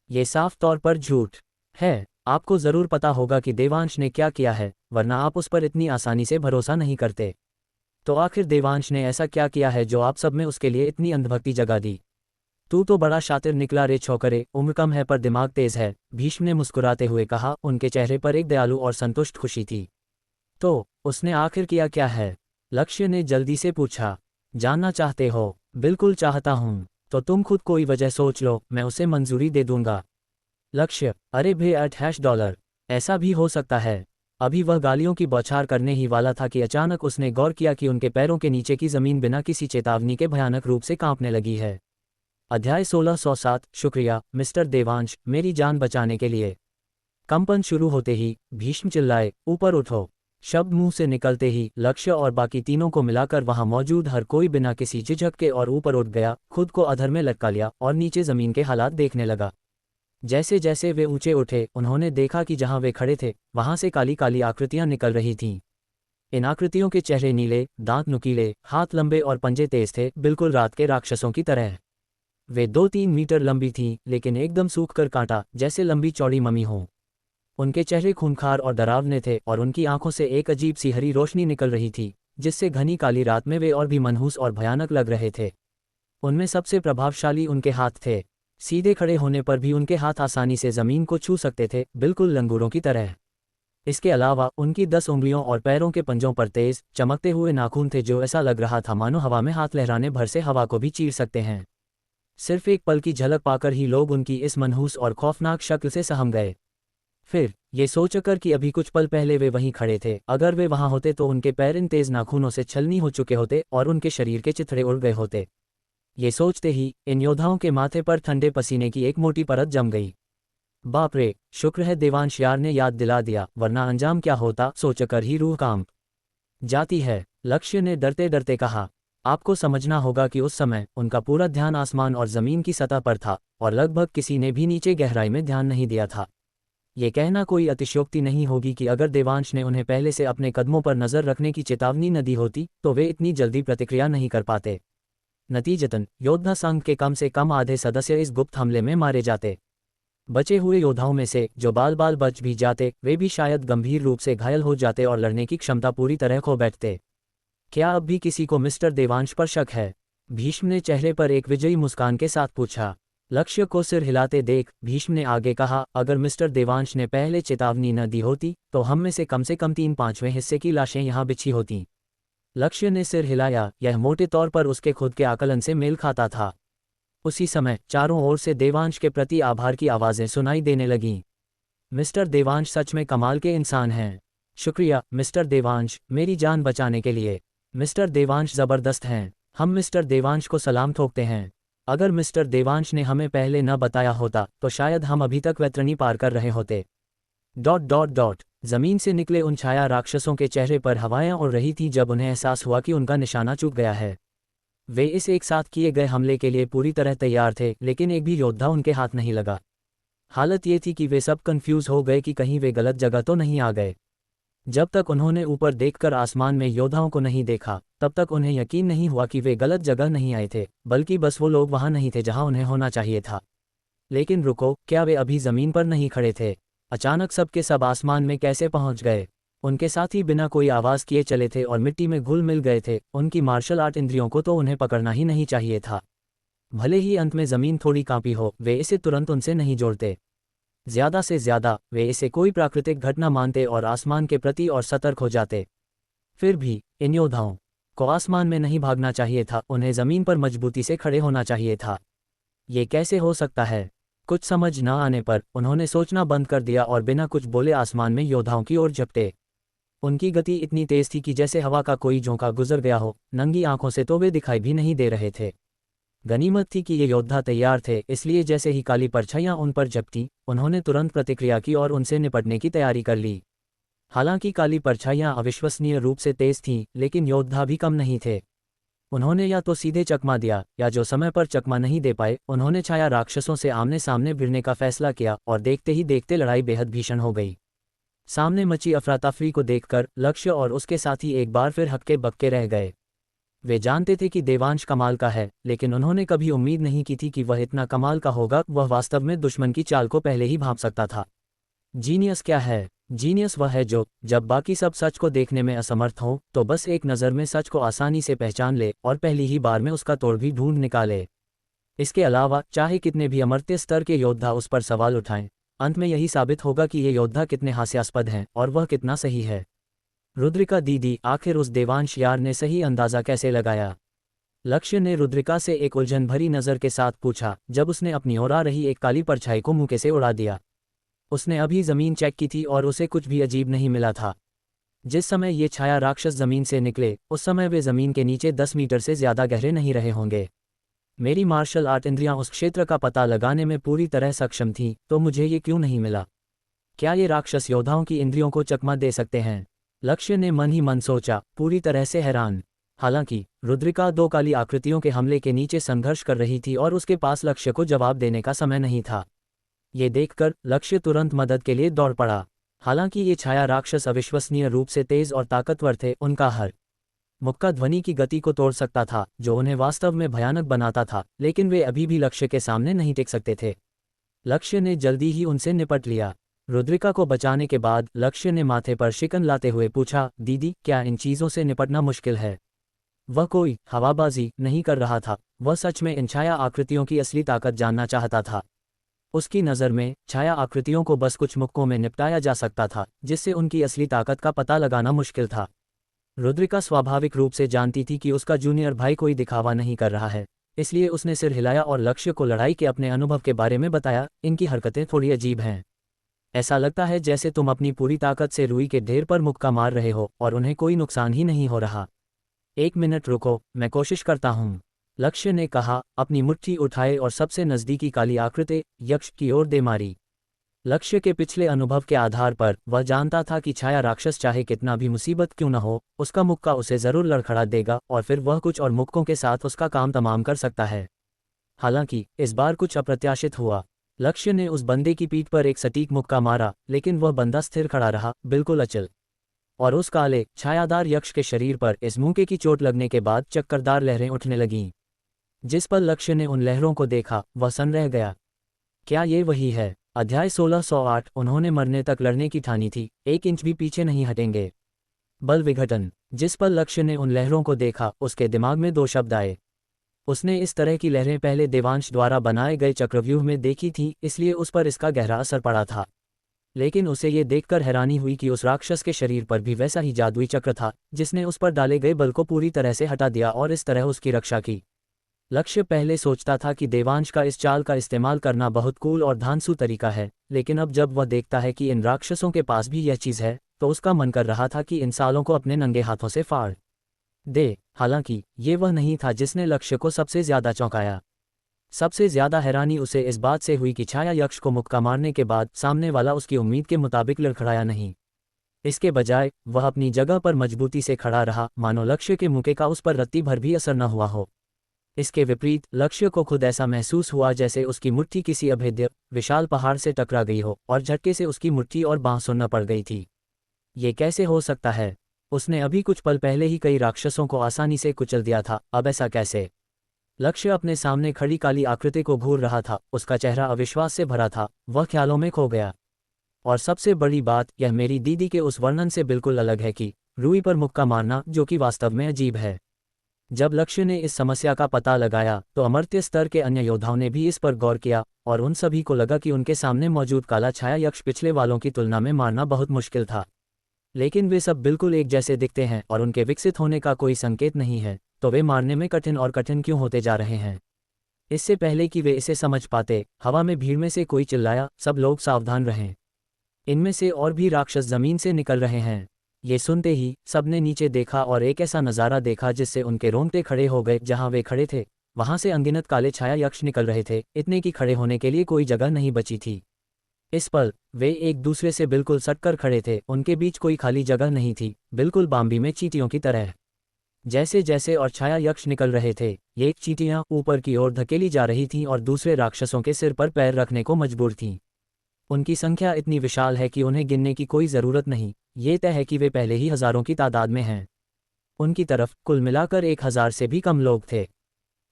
ये साफ तौर पर झूठ है। आपको ज़रूर पता होगा कि देवांश ने क्या किया है, वरना आप उस पर इतनी आसानी से भरोसा नहीं करते। तो आखिर देवांश ने ऐसा क्या किया है जो आप सब में उसके लिए इतनी अंधभक्ति जगा दी? तू तो बड़ा शातिर निकला रे छोकरे, उम्र कम है पर दिमाग तेज है, भीष्म ने मुस्कुराते हुए कहा। उनके चेहरे पर एक दयालु और संतुष्ट खुशी थी। तो उसने आखिर किया क्या है? लक्ष्य ने जल्दी से पूछा। जानना चाहते हो? बिल्कुल चाहता हूँ। तो तुम खुद कोई वजह सोच लो, मैं उसे मंजूरी दे दूंगा। लक्ष्य, अरे $8, ऐसा भी हो सकता है। अभी वह गालियों की बौछार करने ही वाला था कि अचानक उसने गौर किया कि उनके पैरों के नीचे की जमीन बिना किसी चेतावनी के भयानक रूप से कांपने लगी है। अध्याय 1607। शुक्रिया मिस्टर देवांश, मेरी जान बचाने के लिए। कंपन शुरू होते ही भीष्म चिल्लाए, ऊपर उठो। शब्द मुंह से निकलते ही लक्ष्य और बाकी तीनों को मिलाकर वहां मौजूद हर कोई बिना किसी झिझक के और ऊपर उठ गया, खुद को अधर में लटका लिया और नीचे जमीन के हालात देखने लगा। जैसे जैसे वे ऊंचे उठे, उन्होंने देखा कि जहां वे खड़े थे वहां से काली काली आकृतियां निकल रही थीं। इन आकृतियों के चेहरे नीले, दांत नुकीले, हाथ लंबे और पंजे तेज थे, बिल्कुल रात के राक्षसों की तरह। वे 2-3 मीटर लंबी थीं, लेकिन एकदम सूख कर कांटा जैसे लंबी चौड़ी मम्मी हो। उनके चेहरे खूंखार और डरावने थे और उनकी आंखों से एक अजीब सी हरी रोशनी निकल रही थी, जिससे घनी काली रात में वे और भी मनहूस और भयानक लग रहे थे। उनमें सबसे प्रभावशाली उनके हाथ थे। सीधे खड़े होने पर भी उनके हाथ आसानी से जमीन को छू सकते थे, बिल्कुल लंगूरों की तरह। इसके अलावा उनकी 10 उंगलियों और पैरों के पंजों पर तेज चमकते हुए नाखून थे, जो ऐसा लग रहा था मानो हवा में हाथ लहराने भर से हवा को भी चीर सकते हैं। सिर्फ एक पल की झलक पाकर ही लोग उनकी इस मनहूस और खौफनाक शक्ल से सहम गए। फिर ये सोचकर कि अभी कुछ पल पहले वे वहीं खड़े थे, अगर वे वहां होते तो उनके पैर इन तेज नाखूनों से छलनी हो चुके होते और उनके शरीर के चिथड़े उड़ गए होते। ये सोचते ही इन योद्धाओं के माथे पर ठंडे पसीने की एक मोटी परत जम गई। बाप रे, शुक्र है देवांश यार ने याद दिला दिया, वरना अंजाम क्या होता सोचकर ही रूह कांप जाती है। लक्ष्य ने डरते डरते कहा। आपको समझना होगा कि उस समय उनका पूरा ध्यान आसमान और जमीन की सतह पर था, और लगभग किसी ने भी नीचे गहराई में ध्यान नहीं दिया था। ये कहना कोई अतिशयोक्ति नहीं होगी कि अगर देवांश ने उन्हें पहले से अपने कदमों पर नजर रखने की चेतावनी न दी होती तो वे इतनी जल्दी प्रतिक्रिया नहीं कर पाते। नतीजतन योद्धा संघ के कम से कम आधे सदस्य इस गुप्त हमले में मारे जाते। बचे हुए योद्धाओं में से जो बाल बाल बच भी जाते, वे भी शायद गंभीर रूप से घायल हो जाते और लड़ने की क्षमता पूरी तरह खो बैठते। क्या अब भी किसी को मिस्टर देवांश पर शक है? भीष्म ने चेहरे पर एक विजयी मुस्कान के साथ पूछा। लक्ष्य को सिर हिलाते देख भीष्म ने आगे कहा, अगर मिस्टर देवांश ने पहले चेतावनी न दी होती तो हम में से कम 3/5 हिस्से की लाशें यहाँ बिछी होती। लक्ष्य ने सिर हिलाया, यह मोटे तौर पर उसके खुद के आकलन से मेल खाता था। उसी समय चारों ओर से देवांश के प्रति आभार की आवाज़ें सुनाई देने लगीं। मिस्टर देवांश सच में कमाल के इंसान हैं। शुक्रिया मिस्टर देवांश, मेरी जान बचाने के लिए। मिस्टर देवांश ज़बरदस्त हैं। हम मिस्टर देवांश को सलाम ठोकते हैं। अगर मिस्टर देवांश ने हमें पहले न बताया होता तो शायद हम अभी तक वैतरणी पार कर रहे होते। ... जमीन से निकले उन छाया राक्षसों के चेहरे पर हवाएं उड़ रही थीं जब उन्हें एहसास हुआ कि उनका निशाना चूक गया है। वे इस एक साथ किए गए हमले के लिए पूरी तरह तैयार थे, लेकिन एक भी योद्धा उनके हाथ नहीं लगा। हालत ये थी कि वे सब कंफ्यूज हो गए कि कहीं वे गलत जगह तो नहीं आ गए। जब तक उन्होंने ऊपर देखकर आसमान में योद्धाओं को नहीं देखा, तब तक उन्हें यकीन नहीं हुआ कि वे गलत जगह नहीं आए थे, बल्कि बस वो लोग वहां नहीं थे जहां उन्हें होना चाहिए था। लेकिन रुको, क्या वे अभी जमीन पर नहीं खड़े थे? अचानक सब के सब आसमान में कैसे पहुंच गए? उनके साथी बिना कोई आवाज़ किए चले थे और मिट्टी में घुल मिल गए थे। उनकी मार्शल आर्ट इंद्रियों को तो उन्हें पकड़ना ही नहीं चाहिए था। भले ही अंत में ज़मीन थोड़ी कांपी हो, वे इसे तुरंत उनसे नहीं जोड़ते। ज़्यादा से ज़्यादा वे इसे कोई प्राकृतिक घटना मानते और आसमान के प्रति और सतर्क हो जाते। फिर भी इन योद्धाओं को आसमान में नहीं भागना चाहिए था, उन्हें ज़मीन पर मजबूती से खड़े होना चाहिए था। ये कैसे हो सकता है? कुछ समझ न आने पर उन्होंने सोचना बंद कर दिया और बिना कुछ बोले आसमान में योद्धाओं की ओर झपटे। उनकी गति इतनी तेज थी कि जैसे हवा का कोई झोंका गुजर गया हो। नंगी आंखों से तो वे दिखाई भी नहीं दे रहे थे। गनीमत थी कि ये योद्धा तैयार थे, इसलिए जैसे ही काली परछाइयां उन पर झपटी, उन्होंने तुरंत प्रतिक्रिया की और उनसे निपटने की तैयारी कर ली। हालांकि काली परछाइयां अविश्वसनीय रूप से तेज थीं, लेकिन योद्धा भी कम नहीं थे। उन्होंने या तो सीधे चकमा दिया, या जो समय पर चकमा नहीं दे पाए, उन्होंने छाया राक्षसों से आमने सामने भिड़ने का फैसला किया, और देखते ही देखते लड़ाई बेहद भीषण हो गई। सामने मची अफरा-तफरी को देखकर लक्ष्य और उसके साथी एक बार फिर हक्के बक्के रह गए। वे जानते थे कि देवांश कमाल का है, लेकिन उन्होंने कभी उम्मीद नहीं की थी कि वह इतना कमाल का होगा। वह वास्तव में दुश्मन की चाल को पहले ही भांप सकता था। जीनियस क्या है? जीनियस वह है जो, जब बाकी सब सच को देखने में असमर्थ हों, तो बस एक नज़र में सच को आसानी से पहचान ले और पहली ही बार में उसका तोड़ भी ढूंढ निकाले। इसके अलावा चाहे कितने भी अमर्त्य स्तर के योद्धा उस पर सवाल उठाएं, अंत में यही साबित होगा कि ये योद्धा कितने हास्यास्पद हैं और वह कितना सही है। रुद्रिका दीदी, आखिर उस देवांश यार ने सही अंदाज़ा कैसे लगाया? लक्ष्य ने रुद्रिका से एक उलझन भरी नज़र के साथ पूछा, जब उसने अपनी ओर आ रही एक काली परछाई को मुंह से उड़ा दिया। उसने अभी ज़मीन चेक की थी और उसे कुछ भी अजीब नहीं मिला था। जिस समय ये छाया राक्षस ज़मीन से निकले, उस समय वे ज़मीन के नीचे 10 मीटर से ज़्यादा गहरे नहीं रहे होंगे। मेरी मार्शल आर्ट इंद्रियां उस क्षेत्र का पता लगाने में पूरी तरह सक्षम थीं, तो मुझे ये क्यों नहीं मिला? क्या ये राक्षस योद्धाओं की इंद्रियों को चकमा दे सकते हैं? लक्ष्य ने मन ही मन सोचा, पूरी तरह से हैरान। हालांकि रुद्रिका दो काली आकृतियों के हमले के नीचे संघर्ष कर रही थी और उसके पास लक्ष्य को जवाब देने का समय नहीं था। ये देखकर लक्ष्य तुरंत मदद के लिए दौड़ पड़ा। हालांकि ये छाया राक्षस अविश्वसनीय रूप से तेज और ताकतवर थे। उनका हर मुक्का ध्वनि की गति को तोड़ सकता था, जो उन्हें वास्तव में भयानक बनाता था, लेकिन वे अभी भी लक्ष्य के सामने नहीं टिक सकते थे। लक्ष्य ने जल्दी ही उनसे निपट लिया। रुद्रिका को बचाने के बाद लक्ष्य ने माथे पर शिकन लाते हुए पूछा, दीदी, क्या इन चीज़ों से निपटना मुश्किल है? वह कोई हवाबाजी नहीं कर रहा था, वह सच में इन छाया आकृतियों की असली ताकत जानना चाहता था। उसकी नज़र में छाया आकृतियों को बस कुछ मुक्कों में निपटाया जा सकता था, जिससे उनकी असली ताकत का पता लगाना मुश्किल था। रुद्रिका स्वाभाविक रूप से जानती थी कि उसका जूनियर भाई कोई दिखावा नहीं कर रहा है, इसलिए उसने सिर हिलाया और लक्ष्य को लड़ाई के अपने अनुभव के बारे में बताया। इनकी हरकतें थोड़ी अजीब हैं। ऐसा लगता है जैसे तुम अपनी पूरी ताकत से रुई के ढेर पर मुक्का मार रहे हो और उन्हें कोई नुकसान ही नहीं हो रहा। 1 मिनट रुको, मैं कोशिश करता हूँ, लक्ष्य ने कहा, अपनी मुट्ठी उठाए और सबसे नज़दीकी काली आकृति यक्ष की ओर दे मारी। लक्ष्य के पिछले अनुभव के आधार पर वह जानता था कि छाया राक्षस चाहे कितना भी मुसीबत क्यों न हो, उसका मुक्का उसे जरूर लड़खड़ा देगा और फिर वह कुछ और मुक्कों के साथ उसका काम तमाम कर सकता है। हालांकि इस बार कुछ अप्रत्याशित हुआ। लक्ष्य ने उस बंदे की पीठ पर एक सटीक मुक्का मारा, लेकिन वह बंदा स्थिर खड़ा रहा, बिल्कुल अचल। और उस काले छायादार यक्ष के शरीर पर इस मुक्के की चोट लगने के बाद चक्करदार लहरें उठने लगीं। जिस पर लक्ष्य ने उन लहरों को देखा, वह सन्न रह गया। क्या ये वही है? अध्याय 1608। उन्होंने मरने तक लड़ने की ठानी थी, 1 इंच भी पीछे नहीं हटेंगे। बल विघटन। जिस पर लक्ष्य ने उन लहरों को देखा, उसके दिमाग में 2 शब्द आए। उसने इस तरह की लहरें पहले देवांश द्वारा बनाए गए चक्रव्यूह में देखी थी, इसलिए उस पर इसका गहरा असर पड़ा था। लेकिन उसे ये देखकर हैरानी हुई कि उस राक्षस के शरीर पर भी वैसा ही जादुई चक्र था, जिसने उस पर डाले गए बल को पूरी तरह से हटा दिया और इस तरह उसकी रक्षा की। लक्ष्य पहले सोचता था कि देवांश का इस चाल का इस्तेमाल करना बहुत कूल और धांसू तरीका है, लेकिन अब जब वह देखता है कि इन राक्षसों के पास भी यह चीज़ है, तो उसका मन कर रहा था कि इन सालों को अपने नंगे हाथों से फाड़ दे। हालांकि ये वह नहीं था जिसने लक्ष्य को सबसे ज़्यादा चौंकाया। सबसे ज़्यादा हैरानी उसे इस बात से हुई कि छाया यक्ष को मुक्का मारने के बाद सामने वाला उसकी उम्मीद के मुताबिक लड़खड़ाया नहीं। इसके बजाय वह अपनी जगह पर मजबूती से खड़ा रहा, मानो लक्ष्य के मुक्के का उस पर रत्ती भर भी असर न हुआ हो। इसके विपरीत लक्ष्य को खुद ऐसा महसूस हुआ जैसे उसकी मुट्ठी किसी अभेद्य विशाल पहाड़ से टकरा गई हो और झटके से उसकी मुट्ठी और बांह सुन्न पड़ गई थी। ये कैसे हो सकता है? उसने अभी कुछ पल पहले ही कई राक्षसों को आसानी से कुचल दिया था, अब ऐसा कैसे? लक्ष्य अपने सामने खड़ी काली आकृति को घूर रहा था, उसका चेहरा अविश्वास से भरा था, वह ख्यालों में खो गया। और सबसे बड़ी बात, यह मेरी दीदी के उस वर्णन से बिल्कुल अलग है कि रुई पर मुक्का मारना, जो कि वास्तव में अजीब है। जब लक्ष्य ने इस समस्या का पता लगाया, तो अमर्त्य स्तर के अन्य योद्धाओं ने भी इस पर गौर किया और उन सभी को लगा कि उनके सामने मौजूद काला छाया यक्ष पिछले वालों की तुलना में मारना बहुत मुश्किल था। लेकिन वे सब बिल्कुल एक जैसे दिखते हैं और उनके विकसित होने का कोई संकेत नहीं है, तो वे मारने में कठिन और कठिन क्यों होते जा रहे हैं? इससे पहले कि वे इसे समझ पाते, हवा में भीड़ में से कोई चिल्लाया, सब लोग सावधान रहें, इनमें से और भी राक्षस जमीन से निकल रहे हैं। ये सुनते ही सबने नीचे देखा और एक ऐसा नज़ारा देखा जिससे उनके रोंगटे खड़े हो गए। जहां वे खड़े थे, वहां से अनगिनत काले छाया यक्ष निकल रहे थे, इतने कि खड़े होने के लिए कोई जगह नहीं बची थी। इस पल वे एक दूसरे से बिल्कुल सटकर खड़े थे, उनके बीच कोई खाली जगह नहीं थी, बिल्कुल बाम्बी में चींटियों की तरह। जैसे जैसे और छाया यक्ष निकल रहे थे, ये चींटियां ऊपर की ओर धकेली जा रही थीं और दूसरे राक्षसों के सिर पर पैर रखने को मजबूर थीं। उनकी संख्या इतनी विशाल है कि उन्हें गिनने की कोई ज़रूरत नहीं, ये तय है कि वे पहले ही हज़ारों की तादाद में हैं। उनकी तरफ कुल मिलाकर 1000 से भी कम लोग थे।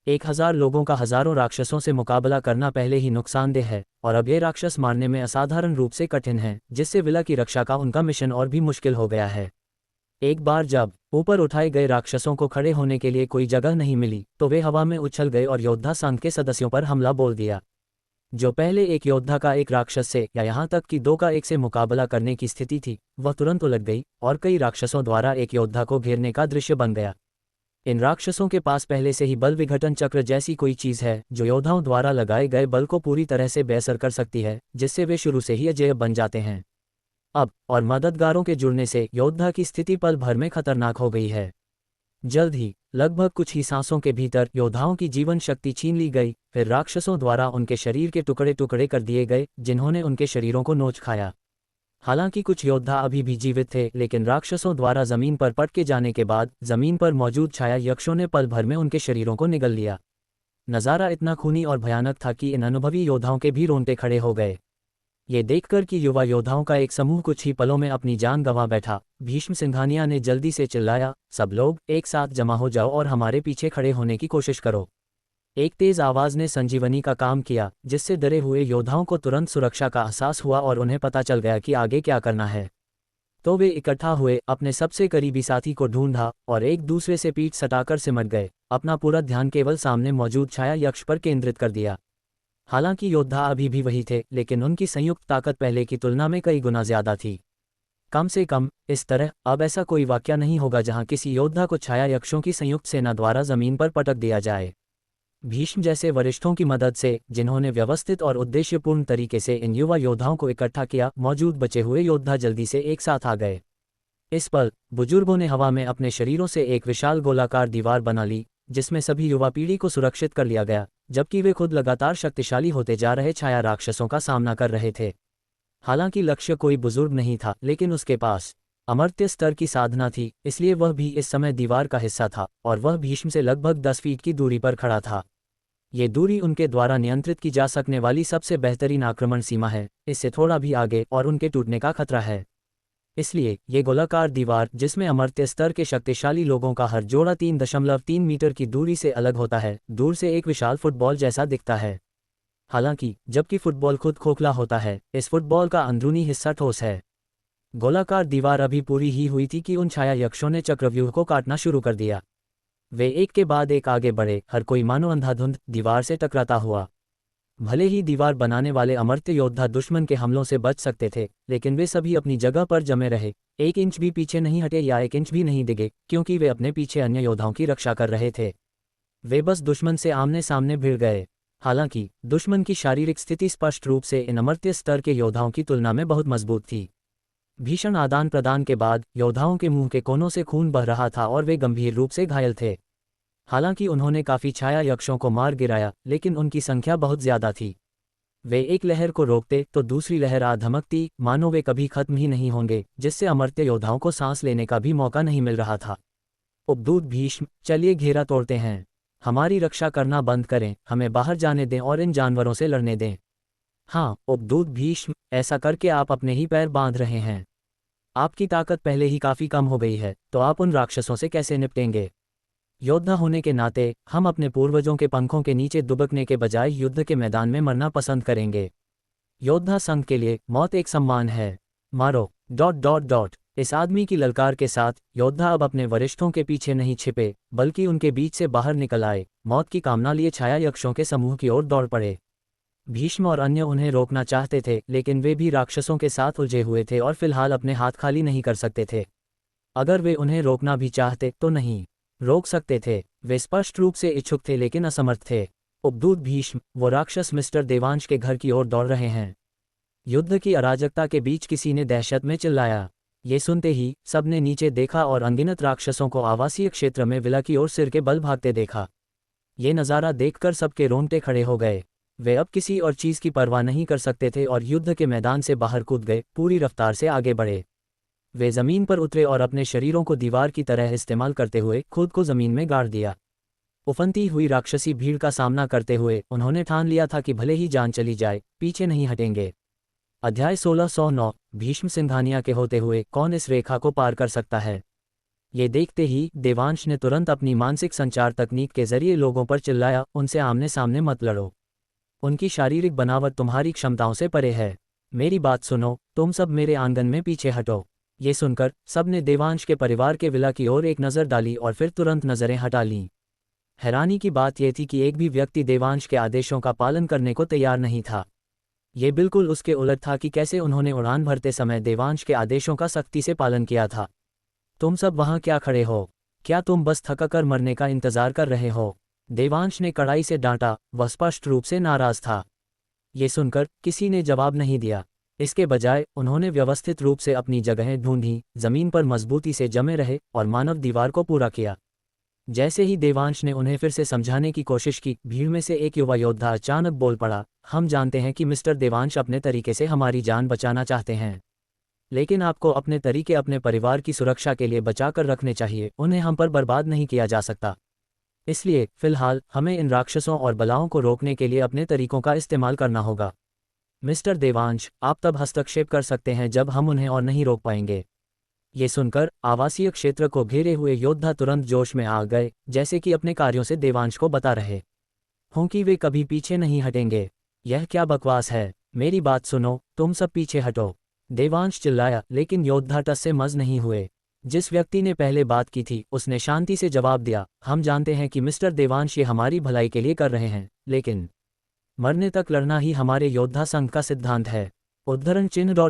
1000 लोगों का हज़ारों राक्षसों से मुकाबला करना पहले ही नुकसानदेह है, और अब ये राक्षस मारने में असाधारण रूप से कठिन है, जिससे विला की रक्षा का उनका मिशन और भी मुश्किल हो गया है। एक बार जब ऊपर उठाए गए राक्षसों को खड़े होने के लिए कोई जगह नहीं मिली, तो वे हवा में उछल गए और योद्धा संघ के सदस्यों पर हमला बोल दिया। जो पहले एक योद्धा का एक राक्षस से या यहाँ तक कि दो का एक से मुकाबला करने की स्थिति थी, वह तुरंत उलट गई और कई राक्षसों द्वारा एक योद्धा को घेरने का दृश्य बन गया। इन राक्षसों के पास पहले से ही बल विघटन चक्र जैसी कोई चीज़ है, जो योद्धाओं द्वारा लगाए गए बल को पूरी तरह से बेअसर कर सकती है, जिससे वे शुरू से ही अजेय बन जाते हैं। अब और मददगारों के जुड़ने से योद्धा की स्थिति पल भर में खतरनाक हो गई है। जल्द ही, लगभग कुछ ही सांसों के भीतर योद्धाओं की जीवन शक्ति छीन ली गई, फिर राक्षसों द्वारा उनके शरीर के टुकड़े टुकड़े कर दिए गए, जिन्होंने उनके शरीरों को नोच खाया। हालांकि कुछ योद्धा अभी भी जीवित थे, लेकिन राक्षसों द्वारा जमीन पर पटके जाने के बाद जमीन पर मौजूद छाया यक्षों ने पल भर में उनके शरीरों को निगल लिया। नज़ारा इतना खूनी और भयानक था कि इन अनुभवी योद्धाओं के भी रोंगटे खड़े हो गए। ये देखकर कि युवा योद्धाओं का एक समूह कुछ ही पलों में अपनी जान गंवा बैठा, भीष्म सिंघानिया ने जल्दी से चिल्लाया, सब लोग एक साथ जमा हो जाओ और हमारे पीछे खड़े होने की कोशिश करो। एक तेज आवाज़ ने संजीवनी का काम किया, जिससे डरे हुए योद्धाओं को तुरंत सुरक्षा का एहसास हुआ और उन्हें पता चल गया कि आगे क्या करना है। तो वे इकट्ठा हुए, अपने सबसे करीबी साथी को ढूंढा और एक दूसरे से पीठ सटाकर सिमट गए, अपना पूरा ध्यान केवल सामने मौजूद छाया यक्ष पर केंद्रित कर दिया। हालांकि योद्धा अभी भी वही थे, लेकिन उनकी संयुक्त ताकत पहले की तुलना में कई गुना ज्यादा थी। कम से कम इस तरह अब ऐसा कोई वाकया नहीं होगा जहां किसी योद्धा को छाया यक्षों की संयुक्त सेना द्वारा जमीन पर पटक दिया जाए। भीष्म जैसे वरिष्ठों की मदद से, जिन्होंने व्यवस्थित और उद्देश्यपूर्ण तरीके से इन युवा योद्धाओं को इकट्ठा किया, मौजूद बचे हुए योद्धा जल्दी से एक साथ आ गए। इस पल बुजुर्गों ने हवा में अपने शरीरों से एक विशाल गोलाकार दीवार बना ली, जिसमें सभी युवा पीढ़ी को सुरक्षित कर लिया गया, जबकि वे खुद लगातार शक्तिशाली होते जा रहे छाया राक्षसों का सामना कर रहे थे। हालांकि लक्ष्य कोई बुजुर्ग नहीं था, लेकिन उसके पास अमर्त्य स्तर की साधना थी, इसलिए वह भी इस समय दीवार का हिस्सा था और वह भीष्म से लगभग 10 फीट की दूरी पर खड़ा था। ये दूरी उनके द्वारा नियंत्रित की जा सकने वाली सबसे बेहतरीन आक्रमण सीमा है, इससे थोड़ा भी आगे और उनके टूटने का खतरा है। इसलिए ये गोलाकार दीवार, जिसमें अमर्त्य स्तर के शक्तिशाली लोगों का हर जोड़ा 3.3 मीटर की दूरी से अलग होता है, दूर से एक विशाल फुटबॉल जैसा दिखता है। हालांकि जबकि फुटबॉल खुद खोखला होता है, इस फुटबॉल का अंदरूनी हिस्सा ठोस है। गोलाकार दीवार अभी पूरी ही हुई थी कि उन छाया यक्षों ने चक्रव्यूह को काटना शुरू कर दिया। वे एक के बाद एक आगे बढ़े, हर कोई मानो अंधाधुंध दीवार से टकराता हुआ। भले ही दीवार बनाने वाले अमर्त्य योद्धा दुश्मन के हमलों से बच सकते थे, लेकिन वे सभी अपनी जगह पर जमे रहे, 1 इंच भी पीछे नहीं हटे या 1 इंच भी नहीं डिगे, क्योंकि वे अपने पीछे अन्य योद्धाओं की रक्षा कर रहे थे। वे बस दुश्मन से आमने सामने भिड़ गए। हालांकि दुश्मन की शारीरिक स्थिति स्पष्ट रूप से इन अमर्त्य स्तर के योद्धाओं की तुलना में बहुत मजबूत थी। भीषण आदान प्रदान के बाद योद्धाओं के मुंह के कोनों से खून बह रहा था और वे गंभीर रूप से घायल थे। हालांकि उन्होंने काफी छाया यक्षों को मार गिराया, लेकिन उनकी संख्या बहुत ज्यादा थी। वे एक लहर को रोकते तो दूसरी लहर आ धमकती, मानो वे कभी खत्म ही नहीं होंगे, जिससे अमर्त्य योद्धाओं को सांस लेने का भी मौका नहीं मिल रहा था। उपदूत भीष्म, चलिए घेरा तोड़ते हैं। हमारी रक्षा करना बंद करें, हमें बाहर जाने दें और इन जानवरों से लड़ने दें। हाँ उपदूत भीष्म, ऐसा करके आप अपने ही पैर बांध रहे हैं। आपकी ताकत पहले ही काफी कम हो गई है, तो आप उन राक्षसों से कैसे निपटेंगे? योद्धा होने के नाते हम अपने पूर्वजों के पंखों के नीचे दुबकने के बजाय युद्ध के मैदान में मरना पसंद करेंगे। योद्धा संघ के लिए मौत एक सम्मान है। मारो ... इस आदमी की ललकार के साथ योद्धा अब अपने वरिष्ठों के पीछे नहीं छिपे, बल्कि उनके बीच से बाहर निकल आए, मौत की कामना लिए छाया यक्षों के समूह की ओर दौड़ पड़े। भीष्म और अन्य उन्हें रोकना चाहते थे, लेकिन वे भी राक्षसों के साथ उलझे हुए थे और फिलहाल अपने हाथ खाली नहीं कर सकते थे। अगर वे उन्हें रोकना भी चाहते तो नहीं रोक सकते थे। वे स्पष्ट रूप से इच्छुक थे लेकिन असमर्थ थे। उपदूत भीष्म, वो राक्षस मिस्टर देवांश के घर की ओर दौड़ रहे हैं। युद्ध की अराजकता के बीच किसी ने दहशत में चिल्लाया। ये सुनते ही सबने नीचे देखा और अनगिनत राक्षसों को आवासीय क्षेत्र में विला की ओर सिर के बल भागते देखा। ये नज़ारा देखकर सबके रोंगटे खड़े हो गए। वे अब किसी और चीज़ की परवाह नहीं कर सकते थे और युद्ध के मैदान से बाहर कूद गए, पूरी रफ्तार से आगे बढ़े। वे जमीन पर उतरे और अपने शरीरों को दीवार की तरह इस्तेमाल करते हुए खुद को जमीन में गाड़ दिया। उफनती हुई राक्षसी भीड़ का सामना करते हुए उन्होंने ठान लिया था कि भले ही जान चली जाए, पीछे नहीं हटेंगे। अध्याय 1609 भीष्म सिंघानिया के होते हुए कौन इस रेखा को पार कर सकता है। ये देखते ही देवांश ने तुरंत अपनी मानसिक संचार तकनीक के जरिए लोगों पर चिल्लाया, उनसे आमने सामने मत लड़ो। उनकी शारीरिक बनावट तुम्हारी क्षमताओं से परे है। मेरी बात सुनो, तुम सब मेरे आंगन में पीछे हटो। ये सुनकर सबने देवांश के परिवार के विला की ओर एक नज़र डाली और फिर तुरंत नज़रें हटा लीं। हैरानी की बात यह थी कि एक भी व्यक्ति देवांश के आदेशों का पालन करने को तैयार नहीं था। ये बिल्कुल उसके उलट था कि कैसे उन्होंने उड़ान भरते समय देवांश के आदेशों का सख्ती से पालन किया था। तुम सब वहां क्या खड़े हो? क्या तुम बस थककर मरने का इंतजार कर रहे हो? देवांश ने कड़ाई से डांटा, वह स्पष्ट रूप से नाराज था। ये सुनकर किसी ने जवाब नहीं दिया। इसके बजाय उन्होंने व्यवस्थित रूप से अपनी जगहें ढूंढी, जमीन पर मजबूती से जमे रहे और मानव दीवार को पूरा किया। जैसे ही देवांश ने उन्हें फिर से समझाने की कोशिश की, भीड़ में से एक युवा योद्धा अचानक बोल पड़ा, हम जानते हैं कि मिस्टर देवांश अपने तरीके से हमारी जान बचाना चाहते हैं, लेकिन आपको अपने तरीके अपने परिवार की सुरक्षा के लिए बचाकर रखने चाहिए। उन्हें हम पर बर्बाद नहीं किया जा सकता। इसलिए फिलहाल हमें इन राक्षसों और बलाओं को रोकने के लिए अपने तरीकों का इस्तेमाल करना होगा। मिस्टर देवांश, आप तब हस्तक्षेप कर सकते हैं जब हम उन्हें और नहीं रोक पाएंगे। ये सुनकर आवासीय क्षेत्र को घेरे हुए योद्धा तुरंत जोश में आ गए, जैसे कि अपने कार्यों से देवांश को बता रहे हों कि वे कभी पीछे नहीं हटेंगे। यह क्या बकवास है? मेरी बात सुनो, तुम सब पीछे हटो। देवांश चिल्लाया, लेकिन योद्धा टस से मज नहीं हुए। जिस व्यक्ति ने पहले बात की थी उसने शांति से जवाब दिया, हम जानते हैं कि मिस्टर देवांश ये हमारी भलाई के लिए कर रहे हैं, लेकिन मरने तक लड़ना ही हमारे योद्धा संघ का सिद्धांत है। उद्धरण चिन्ह ...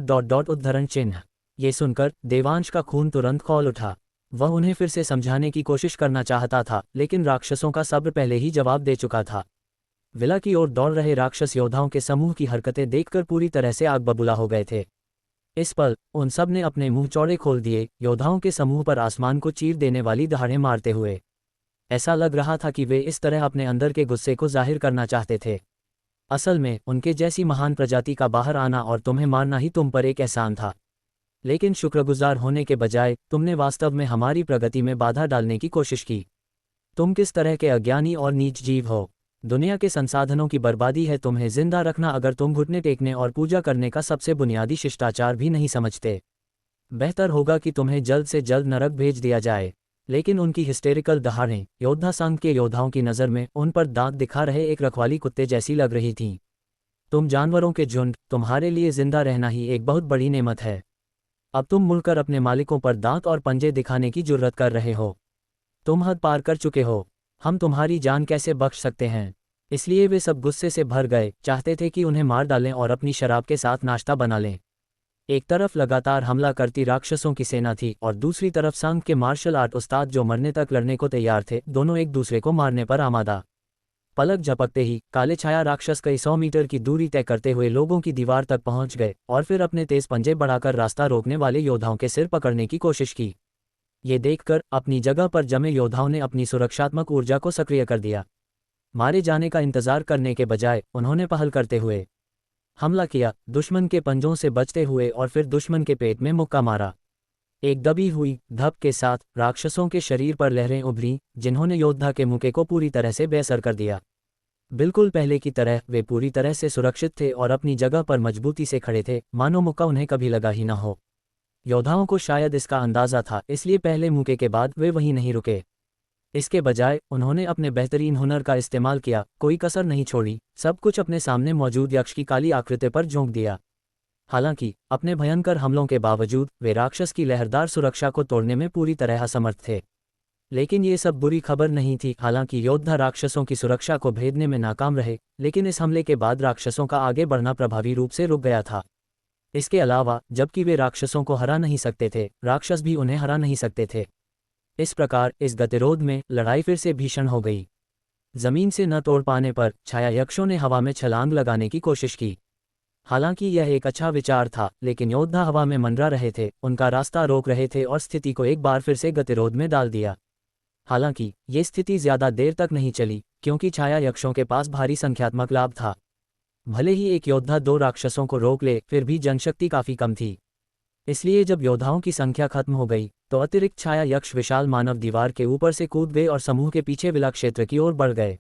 उद्धरण चिन्ह। ये सुनकर देवांश का खून तुरंत खौल उठा। वह उन्हें फिर से समझाने की कोशिश करना चाहता था, लेकिन राक्षसों का सब्र पहले ही जवाब दे चुका था। विला की ओर दौड़ रहे राक्षस योद्धाओं के समूह की हरकतें देखकर पूरी तरह से आग बबूला हो गए थे। इस पल उन सब ने अपने मुंह चौड़े खोल दिए, योद्धाओं के समूह पर आसमान को चीर देने वाली दहाड़ें मारते हुए। ऐसा लग रहा था कि वे इस तरह अपने अंदर के गुस्से को जाहिर करना चाहते थे। असल में उनके जैसी महान प्रजाति का बाहर आना और तुम्हें मारना ही तुम पर एक एहसान था, लेकिन शुक्रगुजार होने के बजाय तुमने वास्तव में हमारी प्रगति में बाधा डालने की कोशिश की। तुम किस तरह के अज्ञानी और नीच जीव हो? दुनिया के संसाधनों की बर्बादी है तुम्हें जिंदा रखना अगर तुम घुटने टेकने और पूजा करने का सबसे बुनियादी शिष्टाचार भी नहीं समझते। बेहतर होगा कि तुम्हें जल्द से जल्द नरक भेज दिया जाए। लेकिन उनकी हिस्टेरिकल दहाड़ें योद्धा संघ के योद्धाओं की नज़र में उन पर दांत दिखा रहे एक रखवाली कुत्ते जैसी लग रही थीं। तुम जानवरों के झुंड, तुम्हारे लिए जिंदा रहना ही एक बहुत बड़ी नेमत है। अब तुम मुड़कर अपने मालिकों पर दांत और पंजे दिखाने की जुर्रत कर रहे हो। तुम हद पार कर चुके हो। हम तुम्हारी जान कैसे बख्श सकते हैं? इसलिए वे सब गुस्से से भर गए, चाहते थे कि उन्हें मार डालें और अपनी शराब के साथ नाश्ता बना लें। एक तरफ लगातार हमला करती राक्षसों की सेना थी और दूसरी तरफ संघ के मार्शल आर्ट उस्ताद जो मरने तक लड़ने को तैयार थे, दोनों एक दूसरे को मारने पर आमादा। पलक झपकते ही काले छाया राक्षस कई 100 मीटर की दूरी तय करते हुए लोगों की दीवार तक पहुंच गए और फिर अपने तेज पंजे बढ़ाकर रास्ता रोकने वाले योद्धाओं के सिर पकड़ने की कोशिश की। ये देखकर अपनी जगह पर जमे योद्धाओं ने अपनी सुरक्षात्मक ऊर्जा को सक्रिय कर दिया। मारे जाने का इंतजार करने के बजाय उन्होंने पहल करते हुए हमला किया, दुश्मन के पंजों से बचते हुए और फिर दुश्मन के पेट में मुक्का मारा। एक दबी हुई धप के साथ राक्षसों के शरीर पर लहरें उभरी, जिन्होंने योद्धा के मुक्के को पूरी तरह से बेअसर कर दिया। बिल्कुल पहले की तरह वे पूरी तरह से सुरक्षित थे और अपनी जगह पर मजबूती से खड़े थे, मानो मुक्का उन्हें कभी लगा ही न हो। योद्धाओं को शायद इसका अंदाजा था, इसलिए पहले मुक्के के बाद वे वहीं नहीं रुके। इसके बजाय उन्होंने अपने बेहतरीन हुनर का इस्तेमाल किया, कोई कसर नहीं छोड़ी, सब कुछ अपने सामने मौजूद यक्ष की काली आकृति पर झोंक दिया। हालांकि अपने भयंकर हमलों के बावजूद वे राक्षस की लहरदार सुरक्षा को तोड़ने में पूरी तरह असमर्थ थे। लेकिन ये सब बुरी खबर नहीं थी। हालांकि योद्धा राक्षसों की सुरक्षा को भेदने में नाकाम रहे, लेकिन इस हमले के बाद राक्षसों का आगे बढ़ना प्रभावी रूप से रुक गया था। इसके अलावा जबकि वे राक्षसों को हरा नहीं सकते थे, राक्षस भी उन्हें हरा नहीं सकते थे। इस प्रकार इस गतिरोध में लड़ाई फिर से भीषण हो गई। जमीन से न तोड़ पाने पर छाया यक्षों ने हवा में छलांग लगाने की कोशिश की। हालांकि यह एक अच्छा विचार था, लेकिन योद्धा हवा में मंडरा रहे थे, उनका रास्ता रोक रहे थे और स्थिति को एक बार फिर से गतिरोध में डाल दिया। हालांकि ये स्थिति ज्यादा देर तक नहीं चली, क्योंकि छाया यक्षों के पास भारी संख्यात्मक लाभ था। भले ही एक योद्धा 2 राक्षसों को रोक ले, फिर भी जनशक्ति काफी कम थी। इसलिए जब योद्धाओं की संख्या खत्म हो गई तो अतिरिक्त छाया यक्ष विशाल मानव दीवार के ऊपर से कूद गए और समूह के पीछे विला क्षेत्र की ओर बढ़ गए।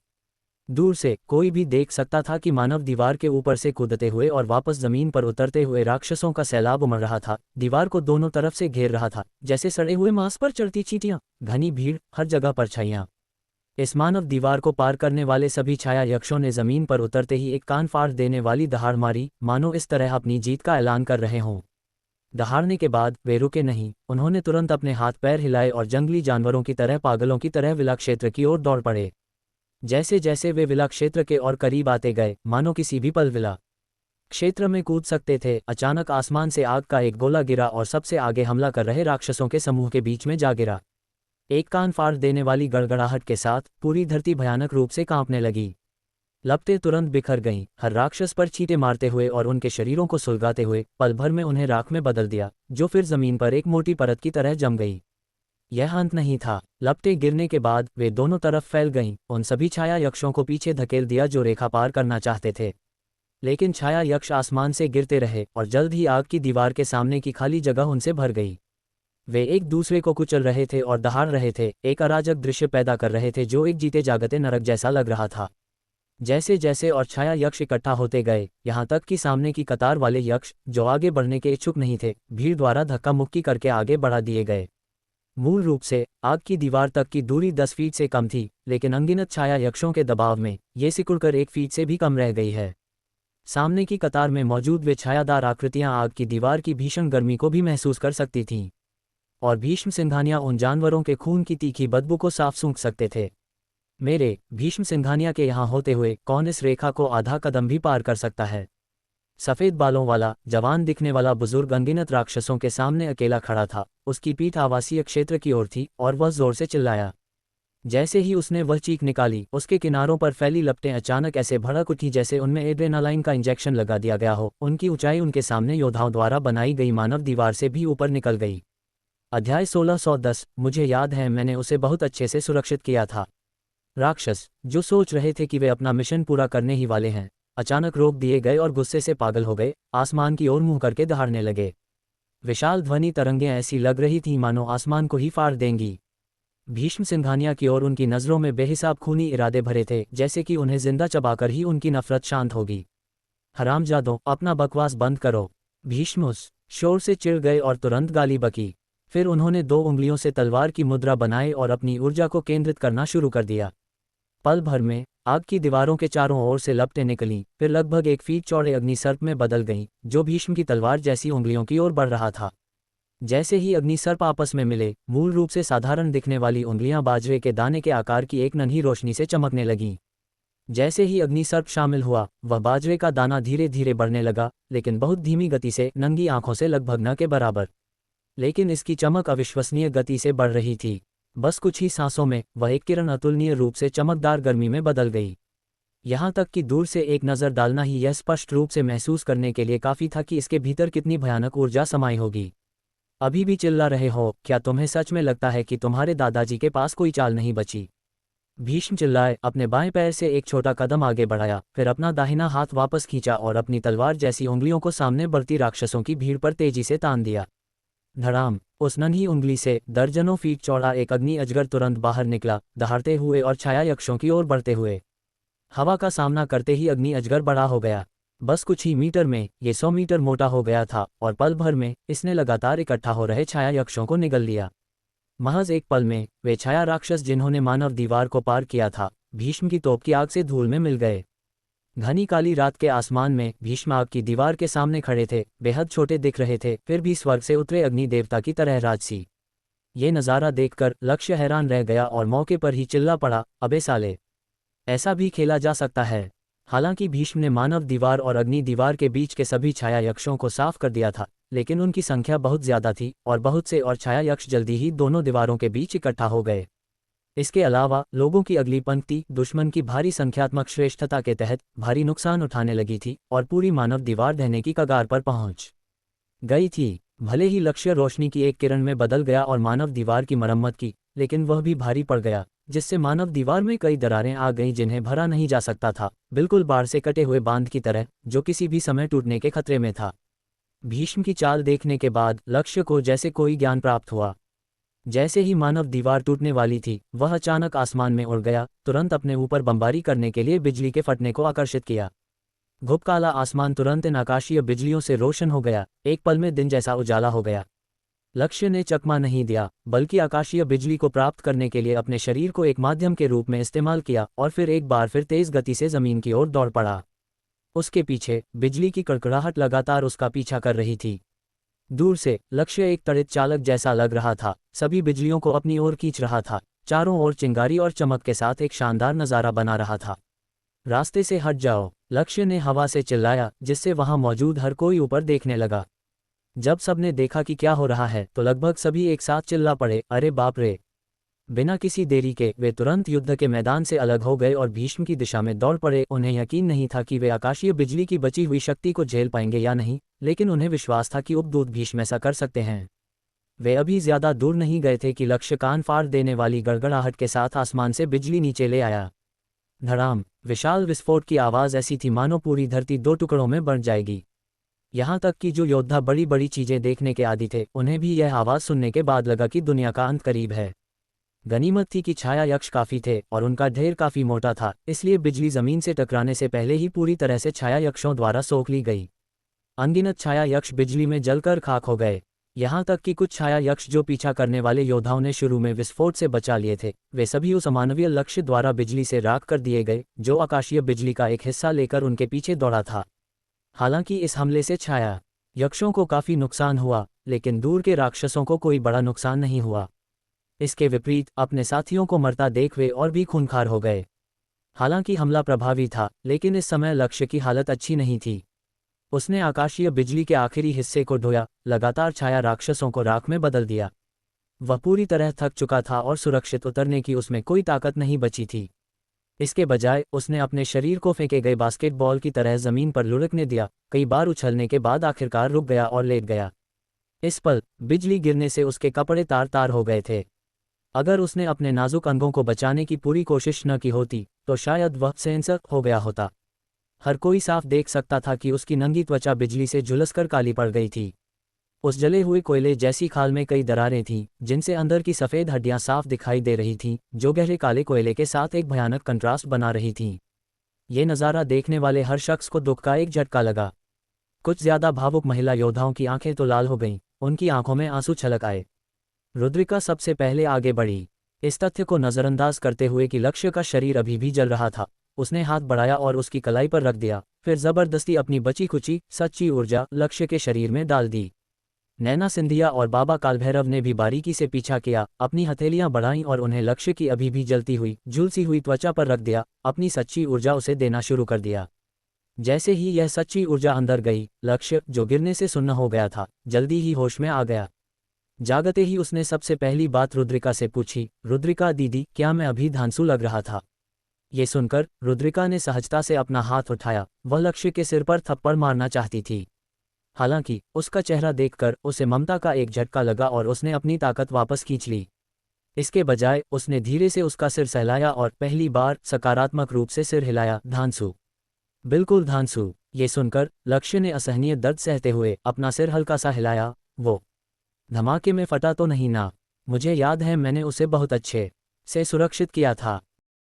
दूर से कोई भी देख सकता था कि मानव दीवार के ऊपर से कूदते हुए और वापस जमीन पर उतरते हुए राक्षसों का सैलाब उमड़ रहा था। दीवार को दोनों तरफ से घेर रहा था, जैसे सड़े हुए मांस पर चढ़ती चींटियां। घनी भीड़, हर जगह परछाइयां। इस मानव दीवार को पार करने वाले सभी छाया यक्षों ने जमीन पर उतरते ही एक कान फाड़ देने वाली दहाड़ मारी, मानो इस तरह अपनी जीत का ऐलान कर रहे हों। दहाड़ने के बाद वे रुके नहीं, उन्होंने तुरंत अपने हाथ पैर हिलाए और जंगली जानवरों की तरह पागलों की तरह विला क्षेत्र की ओर दौड़ पड़े। जैसे जैसे वे विला क्षेत्र के और करीब आते गए, मानो किसी भी पल विला क्षेत्र में कूद सकते थे, अचानक आसमान से आग का एक गोला गिरा और सबसे आगे हमला कर रहे राक्षसों के समूह के बीच में जा गिरा। एक कान फाड़ देने वाली गड़गड़ाहट के साथ पूरी धरती भयानक रूप से कांपने लगी। लपटें तुरंत बिखर गईं, हर राक्षस पर चींटे मारते हुए और उनके शरीरों को सुलगाते हुए पल भर में उन्हें राख में बदल दिया, जो फिर जमीन पर एक मोटी परत की तरह जम गई। यह अंत नहीं था। लपटें गिरने के बाद वे दोनों तरफ फैल गईं, उन सभी छाया यक्षों को पीछे धकेल दिया जो रेखा पार करना चाहते थे। लेकिन छाया यक्ष आसमान से गिरते रहे और जल्द ही आग की दीवार के सामने की खाली जगह उनसे भर गई। वे एक दूसरे को कुचल रहे थे और दहाड़ रहे थे, एक अराजक दृश्य पैदा कर रहे थे जो एक जीते जागते नरक जैसा लग रहा था। जैसे जैसे और छाया यक्ष इकट्ठा होते गए, यहाँ तक कि सामने की कतार वाले यक्ष, जो आगे बढ़ने के इच्छुक नहीं थे, भीड़ द्वारा धक्का मुक्की करके आगे बढ़ा दिए गए। मूल रूप से आग की दीवार तक की दूरी 10 फीट से कम थी, लेकिन अनगिनत छाया यक्षों के दबाव में ये सिकुड़कर 1 फीट से भी कम रह गई है। सामने की कतार में मौजूद वे छायादार आकृतियां आग की दीवार की भीषण गर्मी को भी महसूस कर सकती थीं, और भीष्म सिंघानिया उन जानवरों के खून की तीखी बदबू को साफ सूंघ सकते थे। मेरे भीष्म सिंघानिया के यहाँ होते हुए कौन इस रेखा को आधा कदम भी पार कर सकता है? सफ़ेद बालों वाला, जवान दिखने वाला बुजुर्ग अनगिनत राक्षसों के सामने अकेला खड़ा था। उसकी पीठ आवासीय क्षेत्र की ओर थी और वह जोर से चिल्लाया। जैसे ही उसने वह चीख निकाली, उसके किनारों पर फैली लपटें अचानक ऐसे भड़क उठी जैसे उनमें एड्रेनालाइन का इंजेक्शन लगा दिया गया हो। उनकी ऊंचाई उनके सामने योद्धाओं द्वारा बनाई गई मानव दीवार से भी ऊपर निकल गई। अध्याय 1610। मुझे याद है, मैंने उसे बहुत अच्छे से सुरक्षित किया था। राक्षस, जो सोच रहे थे कि वे अपना मिशन पूरा करने ही वाले हैं, अचानक रोक दिए गए और गुस्से से पागल हो गए, आसमान की ओर मुंह करके दहाड़ने लगे। विशाल ध्वनि तरंगें ऐसी लग रही थीं मानो आसमान को ही फाड़ देंगी। भीष्म सिंघानिया की ओर उनकी नज़रों में बेहिसाब खूनी इरादे भरे थे, जैसे कि उन्हें जिंदा चबाकर ही उनकी नफरत शांत होगी। हरामजादों, अपना बकवास बंद करो। भीष्म उस शोर से चिढ़ गए और तुरंत गाली बकी। फिर उन्होंने 2 उंगलियों से तलवार की मुद्रा बनाई और अपनी ऊर्जा को केंद्रित करना शुरू कर दिया। पल भर में आग की दीवारों के चारों ओर से लपटें निकलीं, फिर लगभग 1 फीट चौड़े अग्निसर्प में बदल गईं, जो भीष्म की तलवार जैसी उंगलियों की ओर बढ़ रहा था। जैसे ही अग्निसर्प आपस में मिले, मूल रूप से साधारण दिखने वाली उंगलियां बाजरे के दाने के आकार की एक नन्ही रोशनी से चमकने लगीं। जैसे ही अग्निसर्प शामिल हुआ, वह बाजरे का दाना धीरे धीरे बढ़ने लगा, लेकिन बहुत धीमी गति से, नंगी आंखों से लगभग न के बराबर। लेकिन इसकी चमक अविश्वसनीय गति से बढ़ रही थी। बस कुछ ही सांसों में वह एक किरण अतुलनीय रूप से चमकदार गर्मी में बदल गई। यहाँ तक कि दूर से एक नज़र डालना ही यह स्पष्ट रूप से महसूस करने के लिए काफ़ी था कि इसके भीतर कितनी भयानक ऊर्जा समाई होगी। अभी भी चिल्ला रहे हो? क्या तुम्हें सच में लगता है कि तुम्हारे दादाजी के पास कोई चाल नहीं बची? भीष्म चिल्लाए, अपने बाएं पैर से एक छोटा कदम आगे बढ़ाया, फिर अपना दाहिना हाथ वापस खींचा और अपनी तलवार जैसी उंगलियों को सामने बढ़ती राक्षसों की भीड़ पर तेजी से तान दिया। धड़ाम! उस नन्ही उंगली से दर्जनों फीट चौड़ा एक अग्नि अजगर तुरंत बाहर निकला, दहाड़ते हुए और छाया यक्षों की ओर बढ़ते हुए। हवा का सामना करते ही अग्नि अजगर बड़ा हो गया। बस कुछ ही मीटर में ये 100 मीटर मोटा हो गया था और पल भर में इसने लगातार इकट्ठा हो रहे छाया यक्षों को निगल लिया। महज एक पल में वे छाया राक्षस जिन्होंने मानव दीवार को पार किया था, भीष्म की तोप की आग से धूल में मिल गए। घनी काली रात के आसमान में भीष्म आग की दीवार के सामने खड़े थे, बेहद छोटे दिख रहे थे, फिर भी स्वर्ग से उतरे अग्नि देवता की तरह राजसी। ये नज़ारा देखकर लक्ष्य हैरान रह गया और मौके पर ही चिल्ला पड़ा, अबे साले, ऐसा भी खेला जा सकता है? हालांकि भीष्म ने मानव दीवार और अग्नि दीवार के बीच के सभी छाया यक्षों को साफ कर दिया था, लेकिन उनकी संख्या बहुत ज्यादा थी और बहुत से और छाया यक्ष जल्दी ही दोनों दीवारों के बीच इकट्ठा हो गए। इसके अलावा लोगों की अगली पंक्ति दुश्मन की भारी संख्यात्मक श्रेष्ठता के तहत भारी नुकसान उठाने लगी थी और पूरी मानव दीवार ढहने की कगार पर पहुंच गई थी। भले ही लक्ष्य रोशनी की एक किरण में बदल गया और मानव दीवार की मरम्मत की, लेकिन वह भी भारी पड़ गया, जिससे मानव दीवार में कई दरारें आ गईं जिन्हें भरा नहीं जा सकता था, बिल्कुल बाढ़ से कटे हुए बांध की तरह, जो किसी भी समय टूटने के खतरे में था। भीष्म की चाल देखने के बाद लक्ष्य को जैसे कोई ज्ञान प्राप्त हुआ। जैसे ही मानव दीवार टूटने वाली थी, वह अचानक आसमान में उड़ गया, तुरंत अपने ऊपर बमबारी करने के लिए बिजली के फटने को आकर्षित किया। घुपकाला आसमान तुरंत इन आकाशीय बिजलियों से रोशन हो गया, एक पल में दिन जैसा उजाला हो गया। लक्ष्य ने चकमा नहीं दिया, बल्कि आकाशीय बिजली को प्राप्त करने के लिए अपने शरीर को एक माध्यम के रूप में इस्तेमाल किया और फिर एक बार फिर तेज गति से जमीन की ओर दौड़ पड़ा। उसके पीछे बिजली की कड़कड़ाहट लगातार उसका पीछा कर रही थी। दूर से लक्ष्य एक त्वरित चालक जैसा लग रहा था, सभी बिजलियों को अपनी ओर खींच रहा था, चारों ओर चिंगारी और चमक के साथ एक शानदार नज़ारा बना रहा था। रास्ते से हट जाओ, लक्ष्य ने हवा से चिल्लाया, जिससे वहां मौजूद हर कोई ऊपर देखने लगा। जब सबने देखा कि क्या हो रहा है तो लगभग सभी एक साथ चिल्ला पड़े, अरे बाप रे! बिना किसी देरी के वे तुरंत युद्ध के मैदान से अलग हो गए और भीष्म की दिशा में दौड़ पड़े। उन्हें यकीन नहीं था कि वे आकाशीय बिजली की बची हुई शक्ति को झेल पाएंगे या नहीं, लेकिन उन्हें विश्वास था कि उपदूत भीष्म ऐसा कर सकते हैं। वे अभी ज्यादा दूर नहीं गए थे कि लक्ष्य कान फाड़ देने वाली गड़गड़ाहट के साथ आसमान से बिजली नीचे ले आया। धड़ाम! विशाल विस्फोट की आवाज़ ऐसी थी मानो पूरी धरती दो टुकड़ों में बंट जाएगी। यहाँ तक कि जो योद्धा बड़ी बड़ी चीजें देखने के आदी थे, उन्हें भी यह आवाज़ सुनने के बाद लगा कि दुनिया का अंत करीब है। गनीमत थी कि छाया यक्ष काफ़ी थे और उनका ढेर काफ़ी मोटा था, इसलिए बिजली जमीन से टकराने से पहले ही पूरी तरह से छाया यक्षों द्वारा सोख ली गई। अनगिनत छाया यक्ष बिजली में जलकर खाक हो गए। यहाँ तक कि कुछ छाया यक्ष जो पीछा करने वाले योद्धाओं ने शुरू में विस्फोट से बचा लिए थे, वे सभी उस अमानवीय लक्ष्य द्वारा बिजली से राख कर दिए गए, जो आकाशीय बिजली का एक हिस्सा लेकर उनके पीछे दौड़ा था। हालांकि इस हमले से छाया यक्षों को काफ़ी नुकसान हुआ, लेकिन दूर के राक्षसों को कोई बड़ा नुकसान नहीं हुआ। इसके विपरीत अपने साथियों को मरता देख वे और भी खूंखार हो गए। हालांकि हमला प्रभावी था, लेकिन इस समय लक्ष्य की हालत अच्छी नहीं थी। उसने आकाशीय बिजली के आखिरी हिस्से को ढोया, लगातार छाया राक्षसों को राख में बदल दिया। वह पूरी तरह थक चुका था और सुरक्षित उतरने की उसमें कोई ताकत नहीं बची थी। इसके बजाय उसने अपने शरीर को फेंके गए बास्केटबॉल की तरह जमीन पर लुढ़कने दिया, कई बार उछलने के बाद आखिरकार रुक गया और लेट गया। इस पल बिजली गिरने से उसके कपड़े तार तार हो गए थे। अगर उसने अपने नाजुक अंगों को बचाने की पूरी कोशिश न की होती तो शायद वह सेंसर हो गया होता। हर कोई साफ देख सकता था कि उसकी नंगी त्वचा बिजली से झुलसकर काली पड़ गई थी। उस जले हुए कोयले जैसी खाल में कई दरारें थीं, जिनसे अंदर की सफ़ेद हड्डियां साफ दिखाई दे रही थीं, जो गहरे काले कोयले के साथ एक भयानक कंट्रास्ट बना रही थीं। ये नज़ारा देखने वाले हर शख्स को दुख का एक झटका लगा। कुछ ज़्यादा भावुक महिला योद्धाओं की आंखें तो लाल हो गईं, उनकी आंखों में आंसू छलक आए। रुद्रिका सबसे पहले आगे बढ़ी। इस तथ्य को नज़रअंदाज करते हुए कि लक्ष्य का शरीर अभी भी जल रहा था, उसने हाथ बढ़ाया और उसकी कलाई पर रख दिया, फिर जबरदस्ती अपनी बची खुची सच्ची ऊर्जा लक्ष्य के शरीर में डाल दी। नैना सिंधिया और बाबा कालभैरव ने भी बारीकी से पीछा किया, अपनी हथेलियां बढ़ाईं और उन्हें लक्ष्य की अभी भी जलती हुई झुलसी हुई त्वचा पर रख दिया, अपनी सच्ची ऊर्जा उसे देना शुरू कर दिया। जैसे ही यह सच्ची ऊर्जा अंदर गई, लक्ष्य, जो गिरने से सुन्न हो गया था, जल्दी ही होश में आ गया। जागते ही उसने सबसे पहली बात रुद्रिका से पूछी, रुद्रिका दीदी, क्या मैं अभी धांसू लग रहा था? ये सुनकर रुद्रिका ने सहजता से अपना हाथ उठाया। वह लक्ष्य के सिर पर थप्पड़ मारना चाहती थी। हालांकि उसका चेहरा देखकर उसे ममता का एक झटका लगा और उसने अपनी ताकत वापस खींच ली। इसके बजाय उसने धीरे से उसका सिर सहलाया और पहली बार सकारात्मक रूप से सिर हिलाया। धांसू, बिल्कुल धांसू। ये सुनकर लक्ष्य ने असहनीय दर्द सहते हुए अपना सिर हल्का सा हिलाया। वो धमाके में फटा तो नहीं ना? मुझे याद है, मैंने उसे बहुत अच्छे से सुरक्षित किया था।